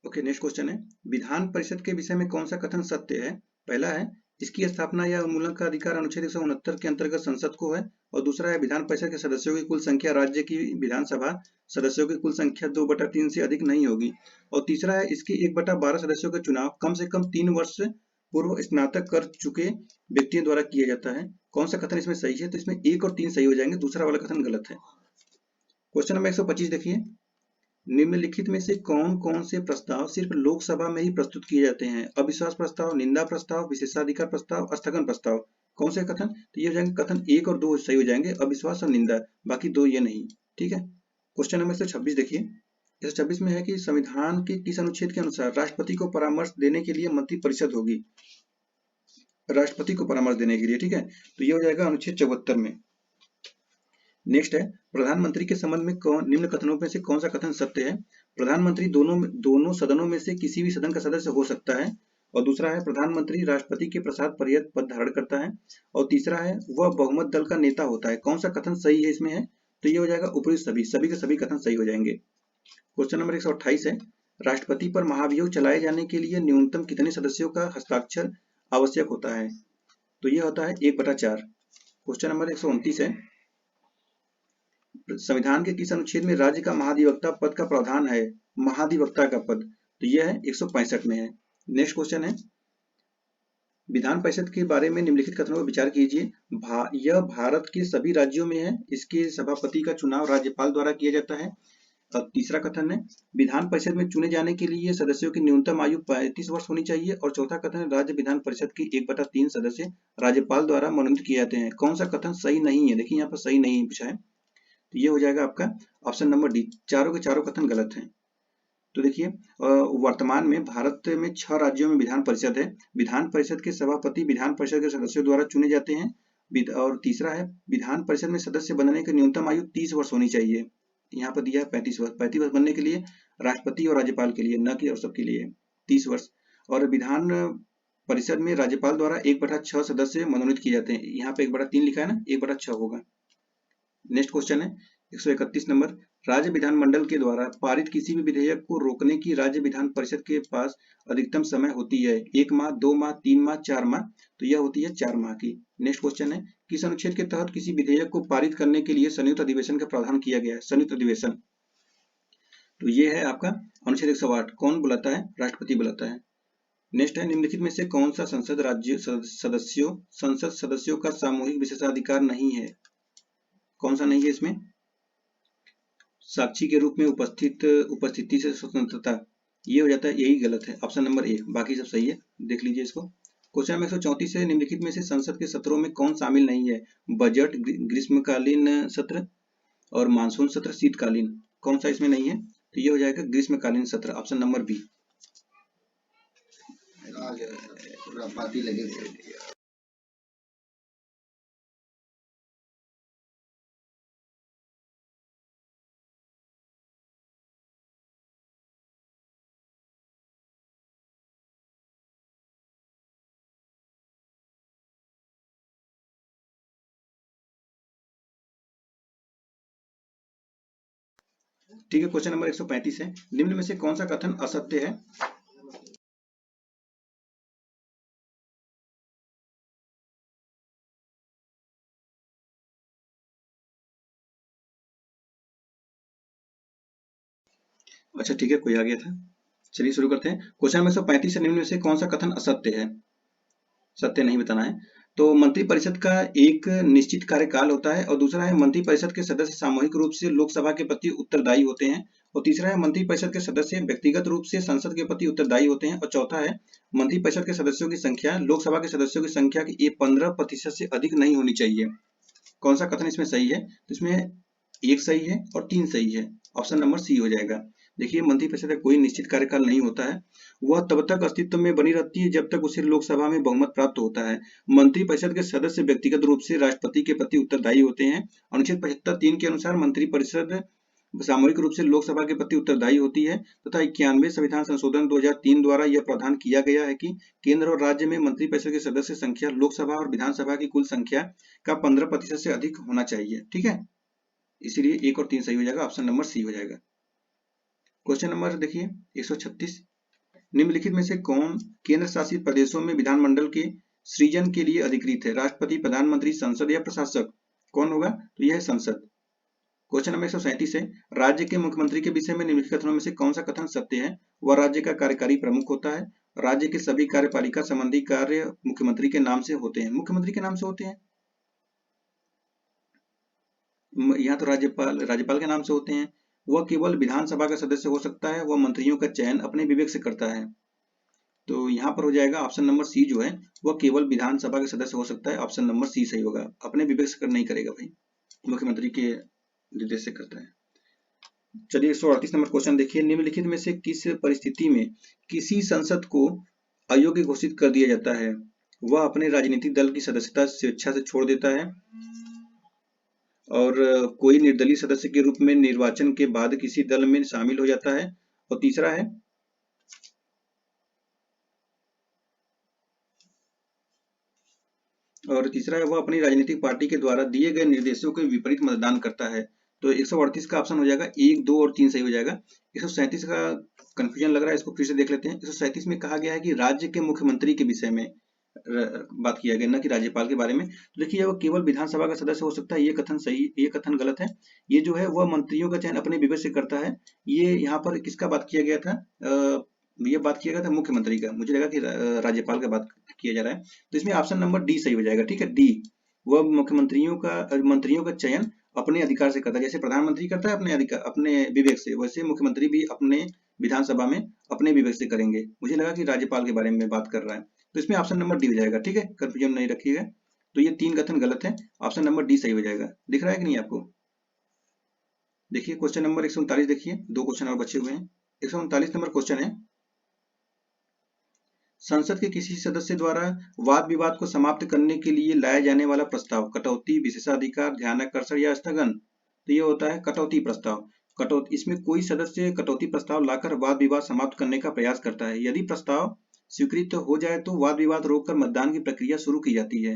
ओके, नेक्स्ट क्वेश्चन है, विधान परिषद के विषय में कौन सा कथन सत्य है? पहला है, इसकी स्थापना या उन्मूलन का अधिकार अनुच्छेद 169 के अंतर्गत संसद को है। और दूसरा है, विधान परिषद के सदस्यों की कुल संख्या राज्य की विधानसभा सदस्यों की कुल संख्या 2/3 से अधिक नहीं होगी। और तीसरा है, इसके 1/12 सदस्यों का चुनाव कम से कम 3 वर्ष पूर्व स्नातक कर चुके व्यक्तियों द्वारा किया जाता है। कौन सा कथन इसमें सही है? तो इसमें 1 और 3 सही हो जाएंगे, दूसरा वाला कथन गलत है। क्वेश्चन नंबर 125 देखिए, निम्नलिखित में से कौन कौन से प्रस्ताव सिर्फ लोकसभा में ही प्रस्तुत किए जाते हैं? अविश्वास प्रस्ताव, निंदा प्रस्ताव, विशेषाधिकार प्रस्ताव, स्थगन प्रस्ताव। कौन से कथन? तो ये हो जाएंगे कथन 1 और 2 सही हो जाएंगे, अविश्वास और निंदा, बाकी 2 ये नहीं। ठीक है। क्वेश्चन नंबर 126 देखिए, 126 में है कि संविधान के किस अनुच्छेद के अनुसार राष्ट्रपति को परामर्श देने के लिए मंत्रिपरिषद होगी? राष्ट्रपति को परामर्श देने के लिए, ठीक है, तो ये हो जाएगा अनुच्छेद 74 में। नेक्स्ट है, प्रधानमंत्री के संबंध में निम्न कथनों में से कौन सा कथन सत्य है? प्रधानमंत्री दोनों सदनों में से किसी भी सदन का सदस्य हो सकता है। और दूसरा है, प्रधानमंत्री राष्ट्रपति के प्रसाद पर्यंत पद धारण करता है। और तीसरा है, वह बहुमत दल का नेता होता है। कौन सा कथन सही है इसमें है? तो ये हो जाएगा उपयुक्त सभी के सभी कथन सही हो जाएंगे। क्वेश्चन नंबर 128 है, राष्ट्रपति पर महाभियोग चलाए जाने के लिए न्यूनतम कितने सदस्यों का हस्ताक्षर आवश्यक होता है? तो ये होता है 1/4। क्वेश्चन नंबर 129 है, संविधान के किस अनुच्छेद में राज्य का महाधिवक्ता पद का प्रावधान है? महाधिवक्ता का पद, तो यह है 165 में है। नेक्स्ट क्वेश्चन है, विधान परिषद के बारे में निम्नलिखित कथनों पर विचार कीजिए। यह भारत के सभी राज्यों में है। इसके सभापति का चुनाव राज्यपाल द्वारा किया जाता है। और तीसरा कथन है, विधान परिषद में चुने जाने के लिए सदस्यों की न्यूनतम आयु 35 वर्ष होनी चाहिए। और चौथा कथन है, राज्य विधान परिषद के 1/3 सदस्य राज्यपाल द्वारा मनोनीत किए जाते हैं। कौन सा कथन सही नहीं है? देखिए यहाँ पर सही नहीं पूछा है, तो ये हो जाएगा आपका ऑप्शन नंबर डी। चारों के चारों कथन गलत हैं। तो देखिए, वर्तमान में भारत में 6 राज्यों में विधान परिषद है। विधान परिषद के सभापति विधान परिषद के सदस्यों द्वारा चुने जाते हैं। और तीसरा है, विधान परिषद में सदस्य बनने की न्यूनतम आयु 30 वर्ष होनी चाहिए। यहाँ पर दिया है 35 वर्ष। 35 वर्ष बनने के लिए राष्ट्रपति और राज्यपाल के लिए, न कि और सबके लिए 30 वर्ष। और विधान परिषद में राज्यपाल द्वारा 1/6 सदस्य मनोनीत किए जाते हैं। यहाँ पे 1/3 लिखा है ना, 1/6 होगा। नेक्स्ट क्वेश्चन है 131 नंबर, राज्य विधानमंडल के द्वारा पारित किसी भी विधेयक को रोकने की राज्य विधान परिषद के पास अधिकतम समय होती है 1 माह, 2 माह, 3 माह, 4 माह। तो यह होती है 4 माह की। नेक्स्ट क्वेश्चन है, किस अनुच्छेद के तहत किसी विधेयक को पारित करने के लिए संयुक्त अधिवेशन का प्रावधान किया गया है? संयुक्त अधिवेशन, तो ये है आपका अनुच्छेद 108। कौन बुलाता है? राष्ट्रपति बुलाता है। नेक्स्ट है, निम्नलिखित में से कौन सा संसद सदस्यों का सामूहिक विशेषाधिकार नहीं है? कौन सा नहीं है इसमें? साक्षी के रूप में उपस्थिति से स्वतंत्रता, ये हो जाता है, यही गलत है, ऑप्शन नंबर ए। बाकी सब सही है, देख लीजिए इसको। क्वेश्चन नंबर 134 है, निम्नलिखित में से संसद के सत्रों में कौन शामिल नहीं है? बजट, ग्रीष्मकालीन सत्र और मानसून सत्र, शीतकालीन, कौन सा इसमें नहीं है? तो ये हो जाएगा ग्रीष्मकालीन सत्र, ऑप्शन नंबर बी। ठीक है, क्वेश्चन नंबर 135 है, निम्न में से कौन सा कथन असत्य है? अच्छा ठीक है, कोई आ गया था। चलिए शुरू करते हैं। क्वेश्चन नंबर 135 है, निम्न में से कौन सा कथन असत्य है? सत्य नहीं बताना है। तो मंत्रिपरिषद का एक निश्चित कार्यकाल होता है, और दूसरा है मंत्रिपरिषद के सदस्य सामूहिक रूप से लोकसभा के प्रति उत्तरदायी होते हैं, और तीसरा है मंत्रिपरिषद के सदस्य व्यक्तिगत रूप से संसद के प्रति उत्तरदायी होते हैं, और चौथा है मंत्रिपरिषद के सदस्यों की संख्या लोकसभा के सदस्यों की संख्या की 15% से अधिक नहीं होनी चाहिए। कौन सा कथन इसमें सही है? तो इसमें एक सही है और 3 सही है, ऑप्शन नंबर सी हो जाएगा। देखिए, मंत्रिपरिषद का कोई निश्चित कार्यकाल नहीं होता है, वह तब तक अस्तित्व में बनी रहती है जब तक उसे लोकसभा में बहुमत प्राप्त होता है। मंत्रिपरिषद के सदस्य व्यक्तिगत रूप से राष्ट्रपति के प्रति उत्तरदायी होते हैं। अनुच्छेद 75(3) के अनुसार मंत्रिपरिषद सामूहिक रूप से लोकसभा के प्रति उत्तरदायी होती है, तथा 91वें संविधान संशोधन 2003 द्वारा यह प्रावधान किया गया है कि केंद्र और राज्य में मंत्रिपरिषद के सदस्य संख्या लोकसभा और विधानसभा की कुल संख्या का 15% से अधिक होना चाहिए। ठीक है, इसीलिए 1 और 3 सही हो जाएगा, ऑप्शन नंबर सी हो जाएगा। क्वेश्चन नंबर देखिए 136, निम्नलिखित में से कौन केंद्र शासित प्रदेशों में विधानमंडल के सृजन के लिए अधिकृत है? राष्ट्रपति, प्रधानमंत्री, संसद या प्रशासक? कौन होगा? तो यह है संसद। क्वेश्चन नंबर 137 है, राज्य के मुख्यमंत्री के विषय में निम्नलिखित कथनों में से कौन सा कथन सत्य है? वह राज्य का कार्यकारी प्रमुख होता है, राज्य के सभी कार्यपालिका संबंधी कार्य मुख्यमंत्री के नाम से होते हैं। मुख्यमंत्री के नाम से होते हैं? यहाँ तो राज्यपाल के नाम से होते हैं। वह केवल विधानसभा का सदस्य हो सकता है, वह मंत्रियों का चयन अपने विवेक से करता है। तो यहाँ पर हो जाएगा ऑप्शन नंबर सी जो है, वह केवल विधानसभा के सदस्य हो सकता है, ऑप्शन नंबर सी सही होगा। अपने विवेक से नहीं करेगा भाई, मुख्यमंत्री के निर्देश से करता है। चलिए 138 नंबर क्वेश्चन देखिए, निम्नलिखित में से किस परिस्थिति में किसी सांसद को अयोग्य घोषित कर दिया जाता है? वह अपने राजनीतिक दल की सदस्यता स्वेच्छा से छोड़ देता है, और कोई निर्दलीय सदस्य के रूप में निर्वाचन के बाद किसी दल में शामिल हो जाता है, और तीसरा है वह अपनी राजनीतिक पार्टी के द्वारा दिए गए निर्देशों के विपरीत मतदान करता है। तो 138 का ऑप्शन हो जाएगा 1, 2 और 3 सही हो जाएगा। 137 का कंफ्यूजन लग रहा है, इसको फिर से देख लेते हैं। 137 में कहा गया है कि राज्य के मुख्यमंत्री के विषय में बात किया गया, न कि राज्यपाल के बारे में। तो देखिए, वो केवल विधानसभा का सदस्य हो सकता है, ये कथन सही, ये कथन गलत है। ये जो है वह मंत्रियों का चयन अपने विवेक से करता है। ये यहाँ पर किसका बात किया गया था? ये बात किया गया था मुख्यमंत्री का। मुझे लगा कि राज्यपाल का बात किया जा रहा है, तो इसमें ऑप्शन नंबर डी सही हो जाएगा। ठीक है, डी, वह मंत्रियों का चयन अपने अधिकार से करता है। जैसे प्रधानमंत्री करता है अपने अधिकार, अपने विवेक से, वैसे मुख्यमंत्री भी अपने विधानसभा में अपने विवेक से करेंगे। मुझे लगा कि राज्यपाल के बारे में बात कर रहा है, तो इसमें ऑप्शन नंबर डी हो जाएगा। ठीक है, कंफ्यूजन नहीं रखिएगा। तो ये 3 कथन गलत है, ऑप्शन नंबर डी सही हो जाएगा। दिख रहा है कि नहीं आपको? देखिए क्वेश्चन नंबर 139 देखिए, 2 क्वेश्चन और बचे हुए हैं। 139 नंबर क्वेश्चन है, संसद के किसी सदस्य द्वारा वाद विवाद को समाप्त करने के लिए लाया जाने वाला प्रस्ताव कटौती, विशेषाधिकार, ध्यानाकर्षण या स्थगन, तो ये होता है कटौती प्रस्ताव। इसमें कोई सदस्य कटौती प्रस्ताव लाकर वाद विवाद समाप्त करने का प्रयास करता है। यदि प्रस्ताव स्वीकृत हो जाए तो वाद विवाद रोककर मतदान की प्रक्रिया शुरू की जाती है।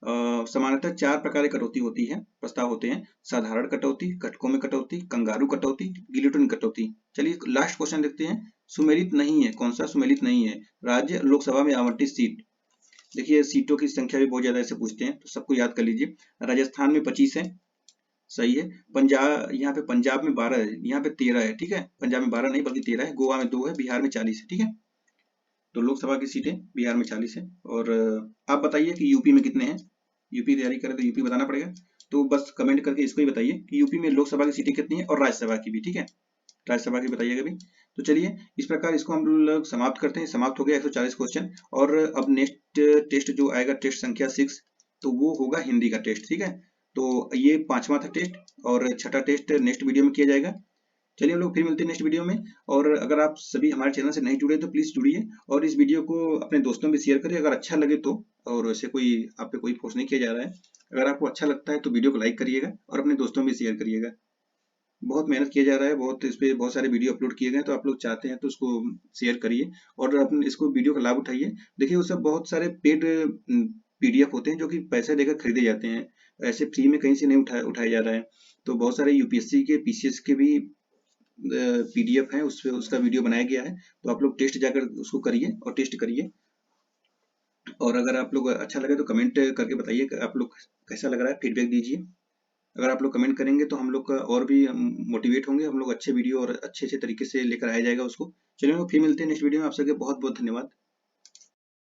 सामान्यतः 4 प्रकार की कटौती होती है, प्रस्ताव होते हैं। साधारण कटौती, कटकों में कटौती, कंगारू कटौती, गिलोटिन कटौती। चलिए लास्ट क्वेश्चन देखते हैं। सुमेलित नहीं है, कौन सा सुमेलित नहीं है? राज्य लोकसभा में आवंटित सीट। देखिए सीटों की संख्या भी बहुत ज्यादा ऐसे पूछते हैं, तो सबको याद कर लीजिए। राजस्थान में 25 है, सही है। पंजाब, यहाँ पे पंजाब में 12 है, यहाँ पे 13 है, ठीक है। पंजाब में 12 नहीं बल्कि 13 है। गोवा में 2 है, बिहार में 40 है, ठीक है। तो लोकसभा की सीटें बिहार में 40 है। और आप बताइए कि यूपी में कितने हैं? यूपी तैयारी करें तो यूपी बताना पड़ेगा, तो बस कमेंट करके इसको ही बताइए कि यूपी में लोकसभा की सीटें कितनी है और राज्यसभा की भी, ठीक है। राज्यसभा की बताइएगा भी। तो चलिए इस प्रकार इसको हम लोग समाप्त करते हैं। समाप्त हो गया 140 क्वेश्चन। और अब नेक्स्ट टेस्ट जो आएगा, टेस्ट संख्या 6, तो वो होगा हिंदी का टेस्ट, ठीक है। तो ये 5वां था टेस्ट, और 6ठा टेस्ट नेक्स्ट वीडियो में किया जाएगा। चलिए हम लोग फिर मिलते हैं नेक्स्ट वीडियो में। और अगर आप सभी हमारे चैनल से नहीं जुड़े तो प्लीज जुड़िए, और इस वीडियो को अपने दोस्तों में शेयर करिए अगर अच्छा लगे तो। और वैसे कोई आप पे कोई फोर्स नहीं किया जा रहा है। अगर आपको अच्छा लगता है तो वीडियो को लाइक करिएगा और अपने दोस्तों में शेयर करिएगा। बहुत मेहनत किया जा रहा है, बहुत इस पे बहुत सारे वीडियो अपलोड किए गए, तो आप लोग चाहते हैं तो उसको शेयर करिए और अपने इसको वीडियो का लाभ उठाइए। देखिए वो सब बहुत सारे पेड पीडीएफ होते हैं जो कि पैसे देकर खरीदे जाते हैं, ऐसे फ्री में कहीं से नहीं उठाया जा रहा है। तो बहुत सारे यूपीएससी के, पीसीएस के भी पीडीएफ है, उस पे उसका वीडियो बनाया गया है। तो आप लोग टेस्ट जाकर उसको करिए और टेस्ट करिए। और अगर आप लोग अच्छा लगे तो कमेंट करके बताइए कि आप लोग कैसा लग रहा है, फीडबैक दीजिए। अगर आप लोग कमेंट करेंगे तो हम लोग का और भी मोटिवेट होंगे, हम लोग अच्छे वीडियो और अच्छे अच्छे तरीके से लेकर आया जाएगा उसको। चलिए हम लोग फिर मिलते हैं नेक्स्ट वीडियो में। आप सबके बहुत बहुत धन्यवाद।